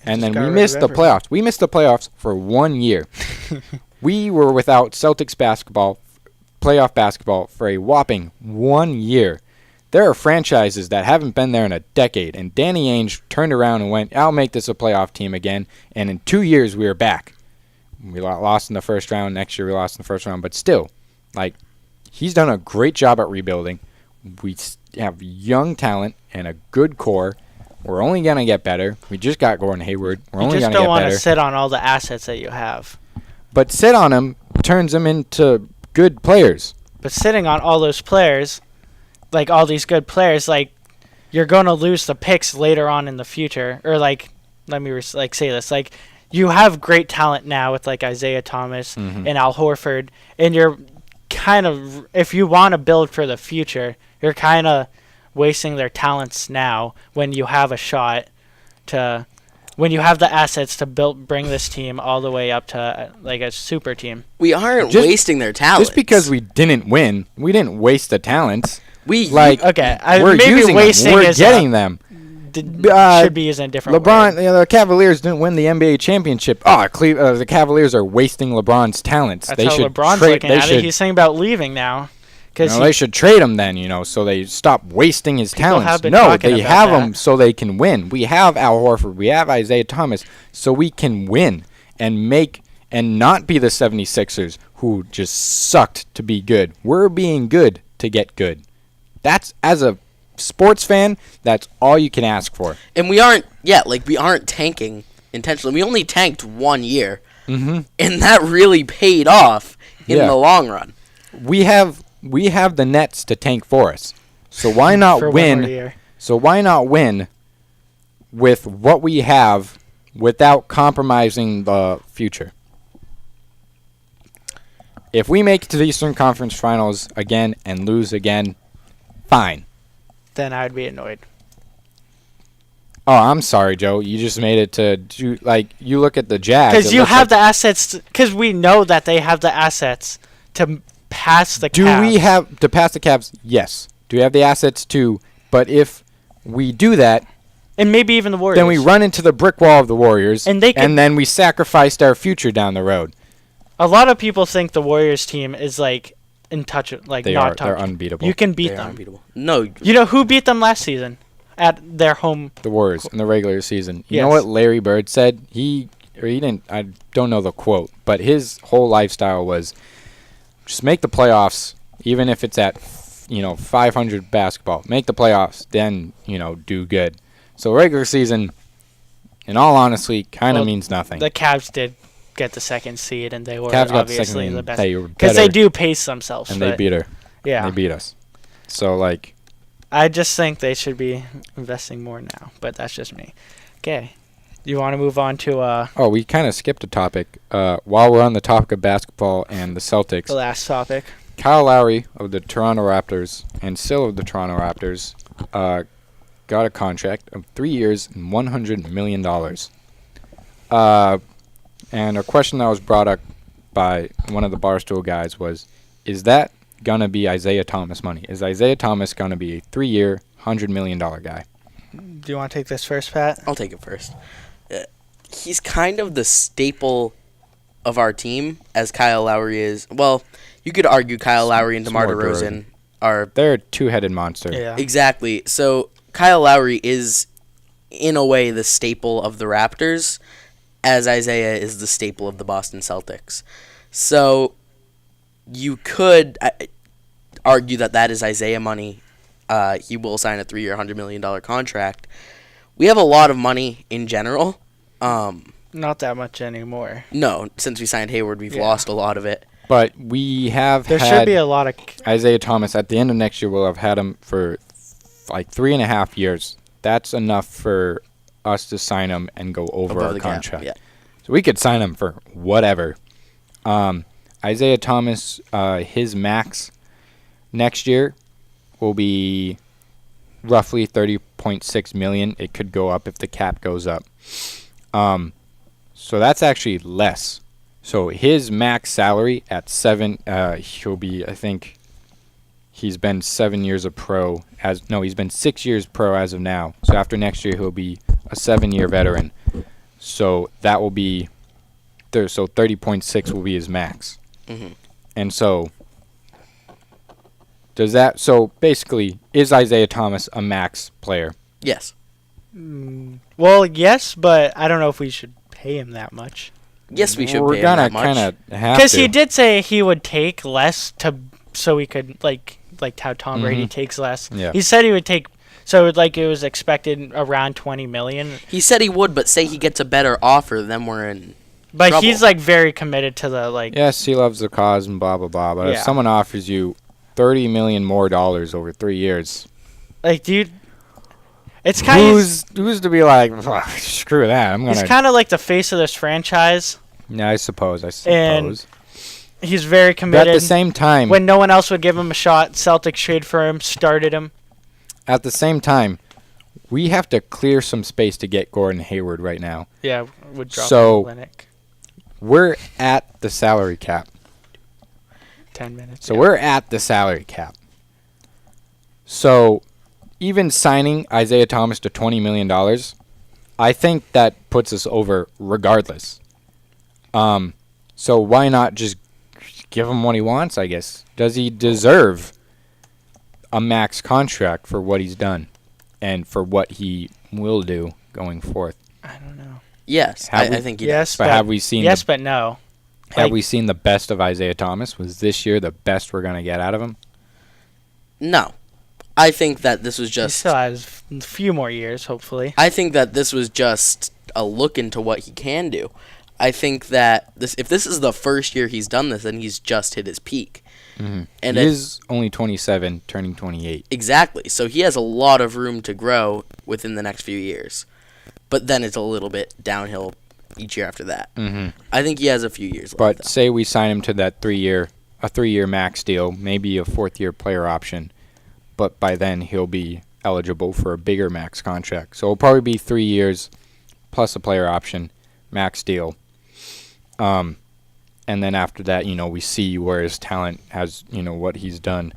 A: And then we missed the playoffs. We missed the playoffs for 1 year. We were without Celtics basketball, playoff basketball, for a whopping 1 year. There are franchises that haven't been there in a decade. And Danny Ainge turned around and went, I'll make this a playoff team again. And in 2 years, we were back. We lost in the first round. Next year, we lost in the first round. But still, he's done a great job at rebuilding. We have young talent and a good core. We're only going to get better. We just got Gordon Hayward. We're only going to get better.
C: You just don't want to sit on all the assets that you have.
A: But sit on them turns them into good players.
C: But sitting on all those players, all these good players, you're going to lose the picks later on in the future. Or, let me say this. You have great talent now with, Isaiah Thomas and Al Horford. And you're kind of, if you want to build for the future, you're kind of wasting their talents now when you have a shot to when you have the assets to bring this team all the way up to like a super team.
B: We aren't wasting their talents.
A: Just because we didn't win, we didn't waste the talents.
B: We're
A: using
C: wasting
A: them. We're getting them.
C: Should be used in a different
A: LeBron,
C: way.
A: the Cavaliers didn't win the NBA championship. The Cavaliers are wasting LeBron's talents.
C: That's how LeBron's looking at it. He's saying about leaving now.
A: They should trade him then, so they stop wasting his talents.
C: No,
A: they have him so they can win. We have Al Horford. We have Isaiah Thomas, so we can win and not be the 76ers who just sucked to be good. We're being good to get good. That's, as a sports fan, that's all you can ask for.
B: And we aren't tanking intentionally. We only tanked 1 year, and that really paid off in the long run.
A: We have the Nets to tank for us. So why not win? So why not win with what we have without compromising the future? If we make it to the Eastern Conference Finals again and lose again, fine.
C: Then I'd be annoyed.
A: Oh, I'm sorry, Joe. You just made it to you look at the Jazz.
C: Because you have the assets. Because we know that they have the assets to pass the Cavs.
A: Do we have to pass the Cavs? Yes. Do we have the assets to? But if we do that,
C: and maybe even the Warriors,
A: then we run into the brick wall of the Warriors, and then we sacrificed our future down the road.
C: A lot of people think the Warriors team is in touch,
A: They're unbeatable.
C: You can beat them.
B: Unbeatable. No.
C: You know who beat them last season at their home?
A: The Warriors in the regular season. You know what Larry Bird said? He didn't. I don't know the quote, but his whole lifestyle was just make the playoffs, even if it's at 500 basketball. Make the playoffs, then do good. So regular season, in all honesty, kind of means nothing.
C: The Cavs did get the second seed, and they were
A: Cavs
C: obviously the best because they do pace themselves.
A: And they beat her.
C: Yeah,
A: they beat us. So
C: I just think they should be investing more now, but that's just me. Okay, you want to move on to?
A: We kind of skipped a topic. While we're on the topic of basketball and the Celtics,
C: the last topic.
A: Kyle Lowry of the Toronto Raptors and still of the Toronto Raptors got a contract of 3 years and $100 million. And a question that was brought up by one of the Barstool guys was, is that going to be Isaiah Thomas money? Is Isaiah Thomas going to be a 3-year, $100 million guy?
C: Do you want to take this first, Pat?
B: I'll take it first. He's kind of the staple of our team, as Kyle Lowry is. Well, you could argue Kyle Lowry and DeMar DeRozan are...
A: They're a two-headed monster.
C: Yeah.
B: Exactly. So Kyle Lowry is, in a way, the staple of the Raptors, as Isaiah is the staple of the Boston Celtics. So you could argue that is Isaiah money. He will sign a 3-year, $100 million contract. We have a lot of money in general.
C: Not that much anymore.
B: No, since we signed Hayward, we've lost a lot of it.
A: But we have
C: should be a lot of...
A: Isaiah Thomas, at the end of next year, we'll have had him for 3.5 years. That's enough for us to sign him and go over our contract. Yeah. So we could sign him for whatever. Isaiah Thomas, his max next year will be roughly $30.6 million. It could go up if the cap goes up. So that's actually less. So his max salary at 7, he'll be, I think, he's been 7 years a pro. He's been 6 years pro as of now. So after next year, he'll be a 7-year veteran. So that will be, so 30.6 will be his max.
B: Mm-hmm.
A: And so so basically, is Isaiah Thomas a max player?
B: Yes.
C: Well, yes, but I don't know if we should pay him that much.
B: Yes, we should pay him that much.
A: We're gonna kind of have to.
C: Because he did say he would take less so he could, like how Tom Brady takes less.
A: Yeah.
C: He said he would take, so it was expected around $20 million.
B: He said he would, but say he gets a better offer, then we're in
C: But
B: trouble.
C: he's, very committed to the,
A: Yes, he loves the cause and blah, blah, blah. But if someone offers you $30 million more over 3 years...
C: dude... It's kind of
A: who's to be like, screw that. I'm gonna.
C: He's kind of like the face of this franchise.
A: Yeah, I suppose.
C: And he's very committed.
A: But at the same time,
C: when no one else would give him a shot, Celtics trade for him, started him.
A: At the same time, we have to clear some space to get Gordon Hayward right now.
C: Yeah, would drop
A: So-
C: Olynyk.
A: We're at the salary cap.
C: 10 minutes.
A: So we're at the salary cap. So even signing Isaiah Thomas to $20 million, I think that puts us over regardless. So why not just give him what he wants, I guess? Does he deserve a max contract for what he's done and for what he will do going forth?
C: I don't know.
B: Yes, I think he does.
C: Yes,
A: But have we seen
C: yes, but no.
A: have we seen the best of Isaiah Thomas? Was this year the best we're going to get out of him?
B: No. I think that this was
C: He
B: just...
C: still has a few more years, hopefully.
B: I think that this was just a look into what he can do. I think that if this is the first year he's done this, then he's just hit his peak.
A: Mm-hmm.
B: And
A: he is only 27, turning 28.
B: Exactly. So he has a lot of room to grow within the next few years. But then it's a little bit downhill each year after that.
A: Mm-hmm.
B: I think he has a few years left.
A: But
B: though.
A: say we sign him to that 3-year max deal, maybe a 4th-year player option. But by then he'll be eligible for a bigger max contract. So it'll probably be 3 years plus a player option, max deal. And then after that, we see where his talent has, what he's done.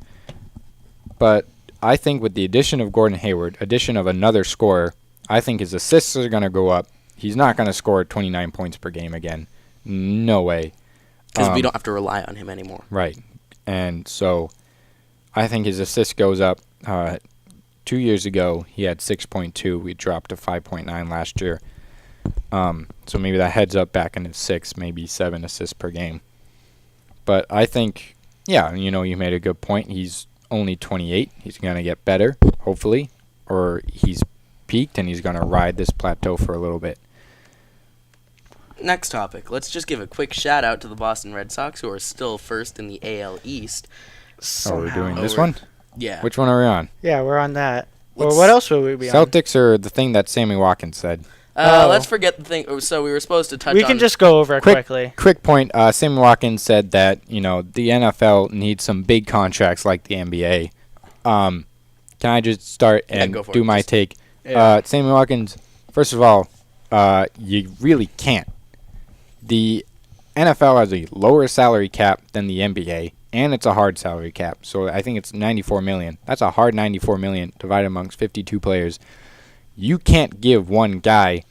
A: But I think with the addition of Gordon Hayward, addition of another scorer, I think his assists are going to go up. He's not going to score 29 points per game again. No way.
B: Because we don't have to rely on him anymore.
A: Right. And so I think his assist goes up. 2 years ago, he had 6.2. We dropped to 5.9 last year. So maybe that heads up back into 6, maybe 7 assists per game. But I think, you made a good point. He's only 28. He's going to get better, hopefully. Or he's peaked and he's going to ride this plateau for a little bit.
B: Next topic. Let's just give a quick shout out to the Boston Red Sox, who are still first in the AL East.
A: Oh, we're doing this
B: Over-
A: one?
B: Yeah.
A: Which one are we on?
C: Yeah, we're on that.
B: Let's-
C: Or what else would we be on?
A: Celtics or the thing that Sammy Watkins said?
B: Let's forget the thing. So we were supposed to touch
C: We
B: on...
C: can just go over it quickly.
A: Quick point. Sammy Watkins said that, the NFL needs some big contracts like the NBA. Can I just start and
B: go for
A: do
B: it.
A: my
B: Just-
A: take?
C: Yeah.
A: Sammy Watkins, first of all, you really can't. The NFL has a lower salary cap than the NBA, and it's a hard salary cap. So I think it's $94 million. That's a hard $94 million divided amongst 52 players. You can't give one guy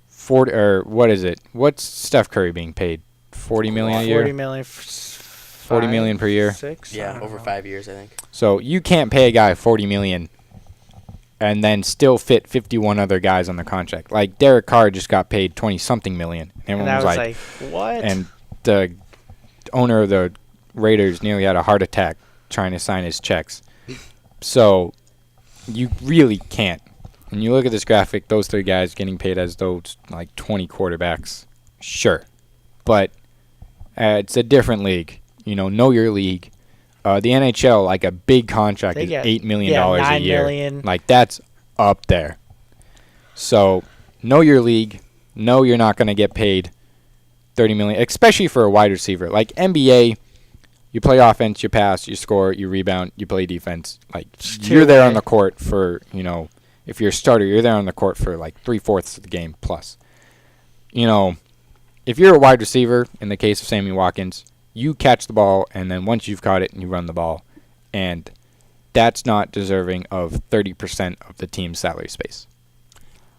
A: 40, or what is it? What's Steph Curry being paid? $40 million a year?
C: 40 million.
A: $40 million per year?
C: 6? I
B: Yeah,
C: don't
B: over
C: know.
B: 5 years, I think.
A: So you can't pay a guy $40 million and then still fit 51 other guys on the contract. Like Derek Carr just got paid 20-something million.
C: And
A: Everyone
C: I
A: was
C: was
A: like,
C: what?
A: and the owner of the Raiders nearly had a heart attack trying to sign his checks. So you really can't. And you look at this graphic, those 3 guys getting paid as those like 20 quarterbacks. Sure. But it's a different league. Know your league. The NHL, like a big contract
C: They
A: is
C: get-
A: $8 million
C: yeah,
A: a
C: $9
A: year.
C: million.
A: Like that's up there. So know your league. Know you're not going to get paid $30 million, especially for a wide receiver. Like NBA, you play offense, you pass, you score, you rebound, you play defense. Like you're there on the court for, if you're a starter, you're there on the court for like 3/4 of the game plus. If you're a wide receiver, in the case of Sammy Watkins, you catch the ball, and then once you've caught it, you run the ball. And that's not deserving of 30% of the team's salary space.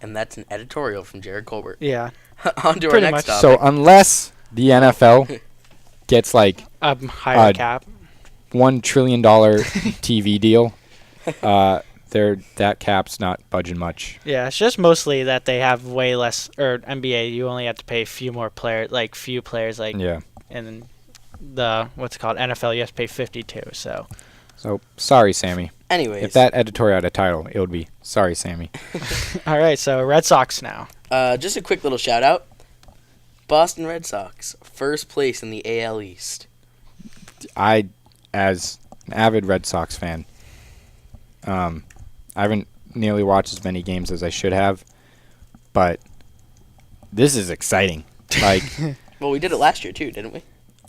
B: And that's an editorial from Jared Colbert.
C: Yeah.
B: On to our
C: Pretty
B: next
C: much.
B: topic.
A: So unless the NFL gets like
C: Higher cap.
A: $1 trillion TV deal, that cap's not budging much.
C: Yeah, it's just mostly that they have way less, or NBA, you only have to pay few players,
A: Yeah.
C: and the, what's it called, NFL, you have to pay 52, so.
A: So sorry, Sammy.
B: Anyways.
A: If that editorial had a title, it would be "Sorry, Sammy."
C: All right, so Red Sox now.
B: Just a quick little shout out. Boston Red Sox, first place in the AL East.
A: I, as an avid Red Sox fan, I haven't nearly watched as many games as I should have, but this is exciting. Like,
B: Well, we did it last year too, didn't we?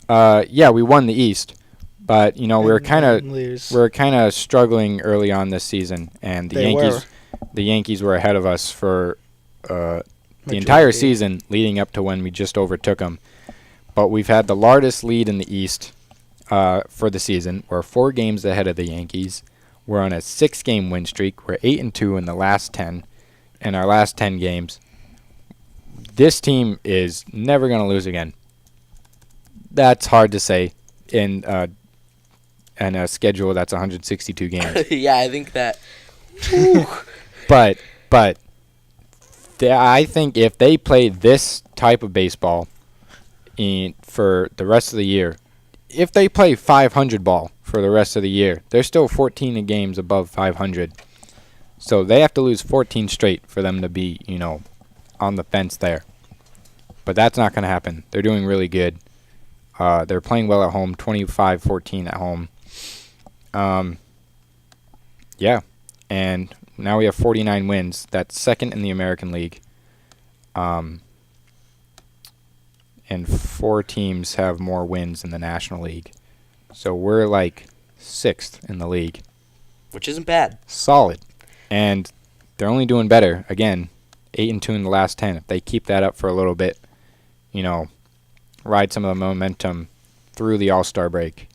A: yeah, we won the East, but we were
C: And
A: kind of
C: lose.
A: struggling early on this season, and the
C: They
A: Yankees the Yankees were ahead of us for the entire season leading up to when we just overtook them. But we've had the largest lead in the East for the season. We're 4 games ahead of the Yankees. We're on a 6-game win streak. We're 8-2 in the last 10. In our last 10 games. This team is never going to lose again. That's hard to say in a schedule that's 162 games.
B: Yeah, I think that.
A: But I think if they play this type of baseball for the rest of the year, if they play 500 ball for the rest of the year, they're still 14 games above 500. So they have to lose 14 straight for them to be, on the fence there. But that's not going to happen. They're doing really good. They're playing well at home, 25-14 at home. Yeah, and now we have 49 wins. That's second in the American League. And 4 teams have more wins in the National League. So we're like 6th in the league.
B: Which isn't bad.
A: Solid. And they're only doing better. Again, 8-2 in the last 10. If they keep that up for a little bit, ride some of the momentum through the All-Star break,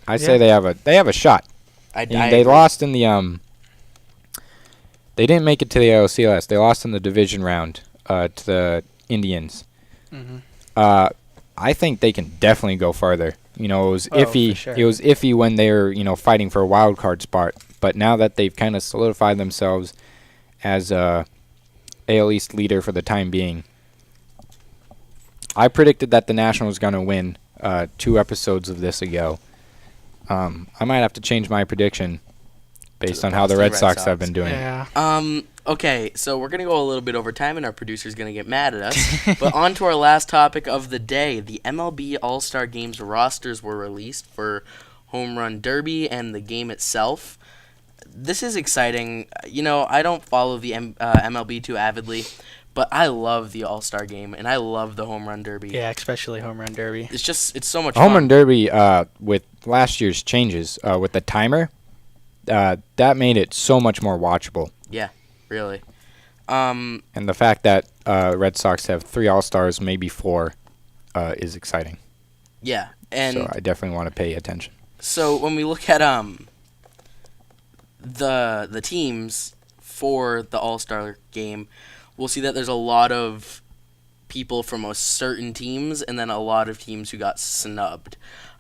A: I say they have a shot. They lost in the they didn't make it to the ALCS. They lost in the division round to the Indians. Mm-hmm. I think they can definitely go farther. It was iffy.
C: Sure.
A: It was iffy when they were fighting for a wild card spot. But now that they've kind of solidified themselves as a AL East leader for the time being, I predicted that the Nationals was going to win 2 episodes of this ago. I might have to change my prediction based on how the Red Sox have been doing.
C: Yeah.
B: Okay, so we're going to go a little bit over time, and our producer's going to get mad at us. But on to our last topic of the day. The MLB All-Star Games rosters were released for Home Run Derby and the game itself. This is exciting. I don't follow the MLB too avidly, but I love the All-Star Game, and I love the Home Run Derby.
C: Yeah, especially Home Run Derby.
B: It's so much fun.
A: Home Run Derby, with last year's changes, with the timer, that made it so much more watchable.
B: Yeah, really.
A: And the fact that Red Sox have 3 All-Stars, maybe 4, is exciting.
B: Yeah, and
A: so I definitely want to pay attention.
B: So when we look at the teams for the All-Star Game, we'll see that there's a lot of people from certain teams and then a lot of teams who got snubbed.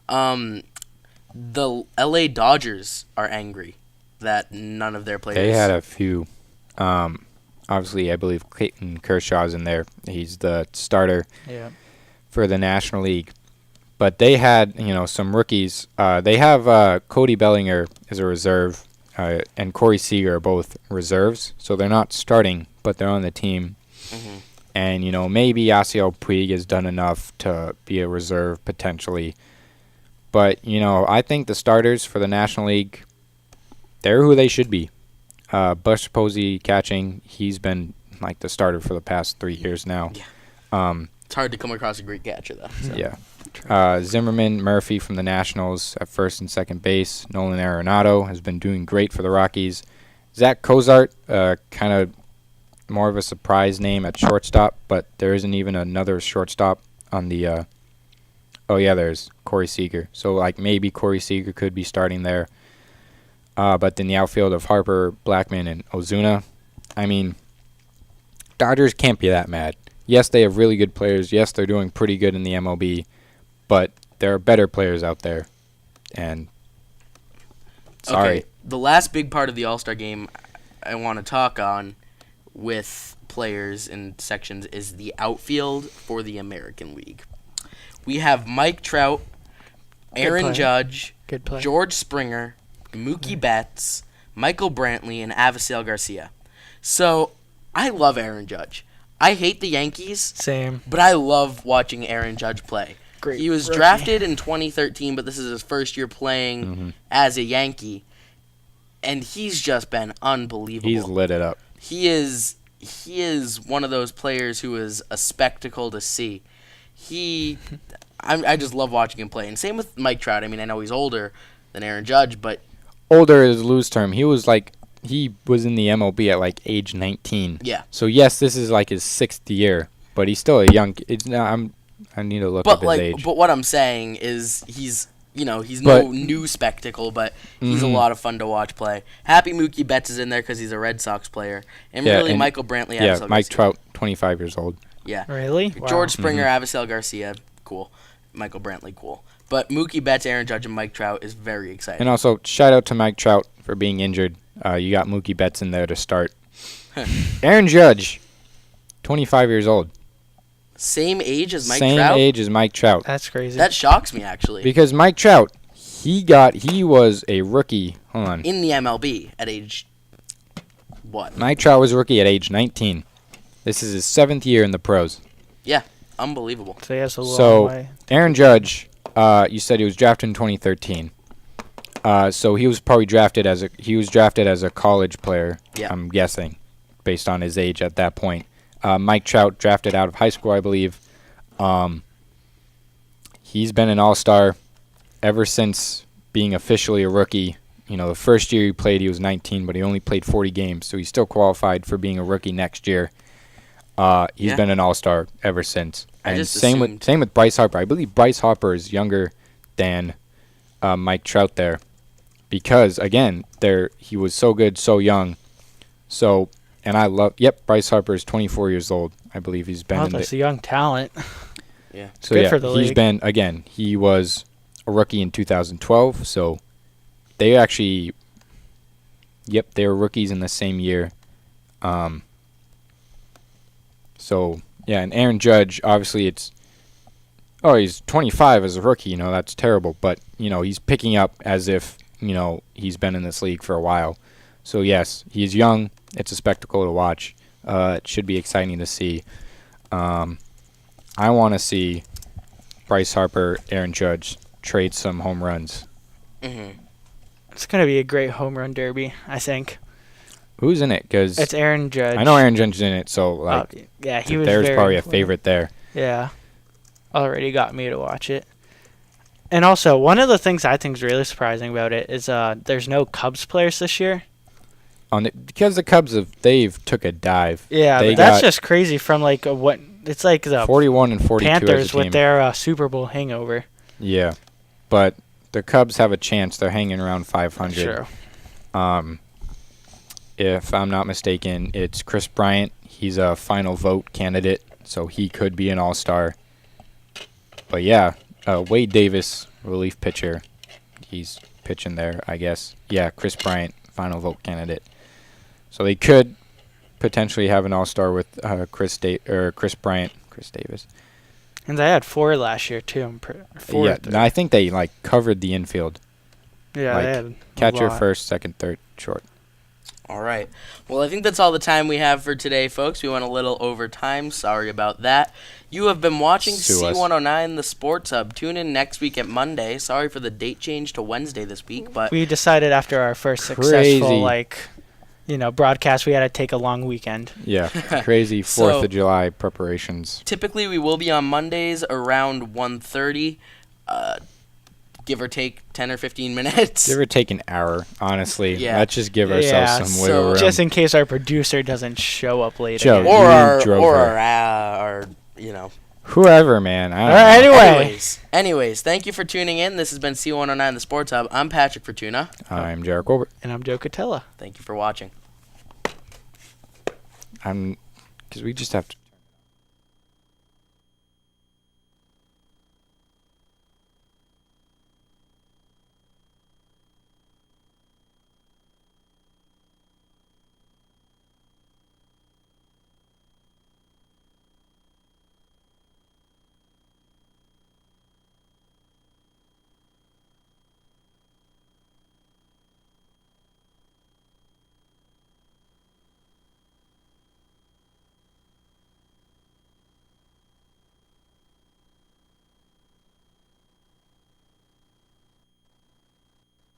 B: The LA Dodgers are angry that none of their players...
A: They had a few. Obviously, I believe Clayton Kershaw's in there. He's the starter for the National League. But they had, some rookies. They have Cody Bellinger as a reserve, and Corey Seager are both reserves. So they're not starting, but they're on the team. Mm-hmm. And, maybe Yasiel Puig has done enough to be a reserve potentially. But, I think the starters for the National League, they're who they should be. Bush Posey catching, he's been like the starter for the past 3 years now.
B: Yeah. It's hard to come across a great catcher, though. So.
A: Yeah. Zimmerman, Murphy from the Nationals at first and second base. Nolan Arenado has been doing great for the Rockies. Zach Cozart, kind of more of a surprise name at shortstop, but there isn't even another shortstop on the there's Corey Seager. So, maybe Corey Seager could be starting there. But then the outfield of Harper, Blackman, and Ozuna. I mean, Dodgers can't be that mad. Yes, they have really good players. Yes, they're doing pretty good in the MLB. But there are better players out there. And, sorry.
B: Okay, the last big part of the All-Star Game I want to talk on with players and sections is the outfield for the American League. We have Mike Trout, Aaron Judge, George Springer, Mookie Betts, Michael Brantley, and Avisail Garcia. So, I love Aaron Judge. I hate the Yankees.
C: Same.
B: But I love watching Aaron Judge play.
C: Great.
B: He was drafted in 2013, but this is his first year playing as a Yankee. And he's just been unbelievable.
A: He's lit it up.
B: He is one of those players who is a spectacle to see. I just love watching him play. And same with Mike Trout. I mean, I know he's older than Aaron Judge, but...
A: Older is a loose term. He was he was in the MLB at like age 19.
B: Yeah.
A: So yes, this is like his 6th year, but he's still a young. I need to look up his age.
B: But what I'm saying is he's no new spectacle, but he's a lot of fun to watch play. Happy Mookie Betts is in there because he's a Red Sox player, and Michael Brantley.
A: Yeah, Mike Trout, 25 years old.
B: Yeah.
C: Really?
B: George Springer, Avisel Garcia, cool. Michael Brantley, cool. But Mookie Betts, Aaron Judge, and Mike Trout is very exciting.
A: And also, shout out to Mike Trout for being injured. You got Mookie Betts in there to start. Aaron Judge, 25 years old.
B: Same age as Mike
A: Trout? Same age as Mike Trout.
C: That's crazy.
B: That shocks me, actually.
A: Because Mike Trout, he was a rookie. Hold on.
B: In the MLB at age what?
A: Mike Trout was a rookie at age 19. This is his 7th year in the pros.
B: Yeah, unbelievable.
C: So he has a long way.
A: Aaron Judge, you said he was drafted in 2013. So he was probably drafted as a college player.
B: Yeah.
A: I'm guessing, based on his age at that point. Mike Trout drafted out of high school, I believe. He's been an all-star ever since being officially a rookie. The first year he played, he was 19, but he only played 40 games, so he's still qualified for being a rookie next year. He's been an all-star ever since. And same with Bryce Harper. I believe Bryce Harper is younger than Mike Trout there, because again, he was so good, so young. So, and I love. Yep, Bryce Harper is 24 years old. I believe he's been.
C: That's a young talent.
B: Yeah.
C: So good for the league.
A: He's been again. He was a rookie in 2012. So they actually. Yep, they were rookies in the same year. So yeah, and Aaron Judge, obviously he's 25 as a rookie. That's terrible, but he's picking up as if he's been in this league for a while. So yes, he's young. It's a spectacle to watch. It should be exciting to see. I want to see Bryce Harper, Aaron Judge trade some home runs.
B: Mm-hmm.
C: It's going to be a great home run derby, I think.
A: Who's in it? Because
C: it's Aaron Judge.
A: I know Aaron Judge is in it, so
C: yeah, he was.
A: There's probably a favorite there.
C: Yeah, already got me to watch it. And also, one of the things I think is really surprising about it is there's no Cubs players this year.
A: Because the Cubs they've took a dive.
C: Yeah, but that's just crazy. From what it's like the
A: 41 and 42
C: Panthers
A: as a team.
C: with their Super Bowl hangover.
A: Yeah, but the Cubs have a chance. They're hanging around 500.
C: Sure.
A: If I'm not mistaken, it's Chris Bryant. He's a final vote candidate, so he could be an all-star. But yeah, Wade Davis, relief pitcher. He's pitching there, I guess. Yeah, Chris Bryant, final vote candidate. So they could potentially have an all-star with Chris Bryant, Chris Davis.
C: And they had 4 last year too.
A: I think they covered the infield.
C: Yeah, they had
A: catcher, first, second, third, short.
B: All right. Well, I think that's all the time we have for today, folks. We went a little over time. Sorry about that. You have been watching C109, the Sports Hub. Tune in next week at Monday. Sorry for the date change to Wednesday this week, but
C: we decided after our first successful broadcast, we had to take a long weekend.
A: Yeah, crazy 4th of July preparations.
B: Typically, we will be on Mondays around 1:30. Give or take 10 or 15 minutes.
A: Give or take an hour, honestly.
B: Yeah.
A: Let's just give ourselves some wiggle room.
C: Just in case our producer doesn't show up late.
A: Joe, whoever, man. I don't know.
B: Anyways, thank you for tuning in. This has been C109, the Sports Hub. I'm Patrick Fortuna.
A: I'm Jared Colbert.
C: And I'm Joe Cautela.
B: Thank you for watching.
A: Because we just have to...